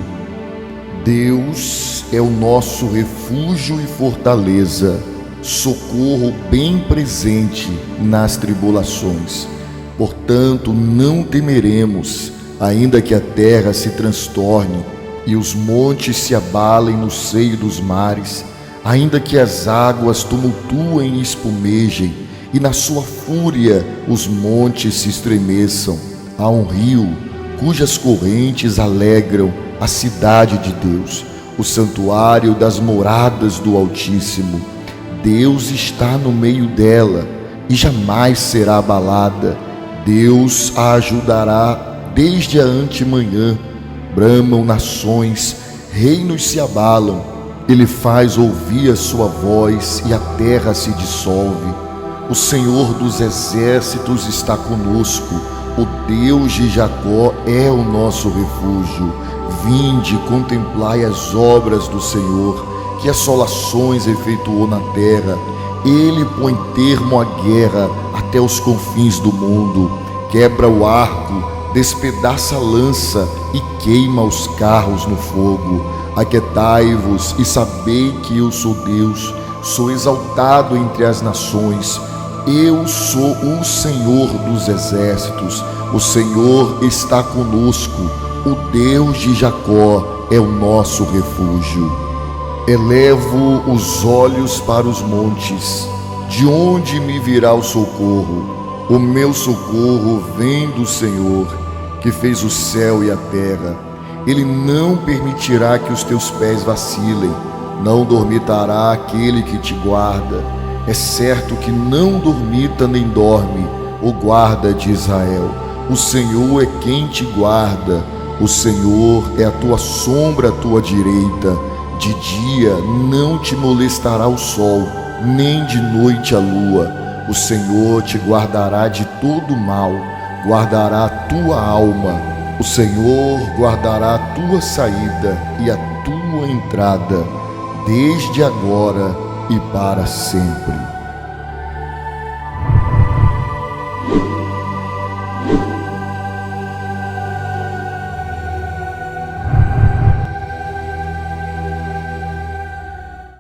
Deus é o nosso refúgio e fortaleza, socorro bem presente nas tribulações. Portanto, não temeremos, ainda que a terra se transtorne e os montes se abalem no seio dos mares, ainda que as águas tumultuem e espumejem, e na sua fúria os montes se estremeçam. Há um rio cujas correntes alegram a cidade de Deus, o santuário das moradas do Altíssimo. Deus está no meio dela e jamais será abalada. Deus a ajudará desde a antemanhã. Bramam nações, reinos se abalam. Ele faz ouvir a sua voz e a terra se dissolve. O Senhor dos exércitos está conosco. O Deus de Jacó é o nosso refúgio. Vinde, contemplai as obras do Senhor, que assolações efetuou na terra. Ele põe termo à guerra até os confins do mundo, quebra o arco, despedaça a lança e queima os carros no fogo. Aquietai-vos e sabei que eu sou Deus, sou exaltado entre as nações. Eu sou o Senhor dos exércitos, o Senhor está conosco, o Deus de Jacó é o nosso refúgio. Elevo os olhos para os montes, de onde me virá o socorro? O meu socorro vem do Senhor, que fez o céu e a terra. Ele não permitirá que os teus pés vacilem, não dormitará aquele que te guarda. É certo que não dormita nem dorme o guarda de Israel. O Senhor é quem te guarda, o Senhor é a tua sombra à tua direita. De dia não te molestará o sol, nem de noite a lua. O Senhor te guardará de todo mal, guardará a tua alma. O Senhor guardará a tua saída e a tua entrada, desde agora e para sempre.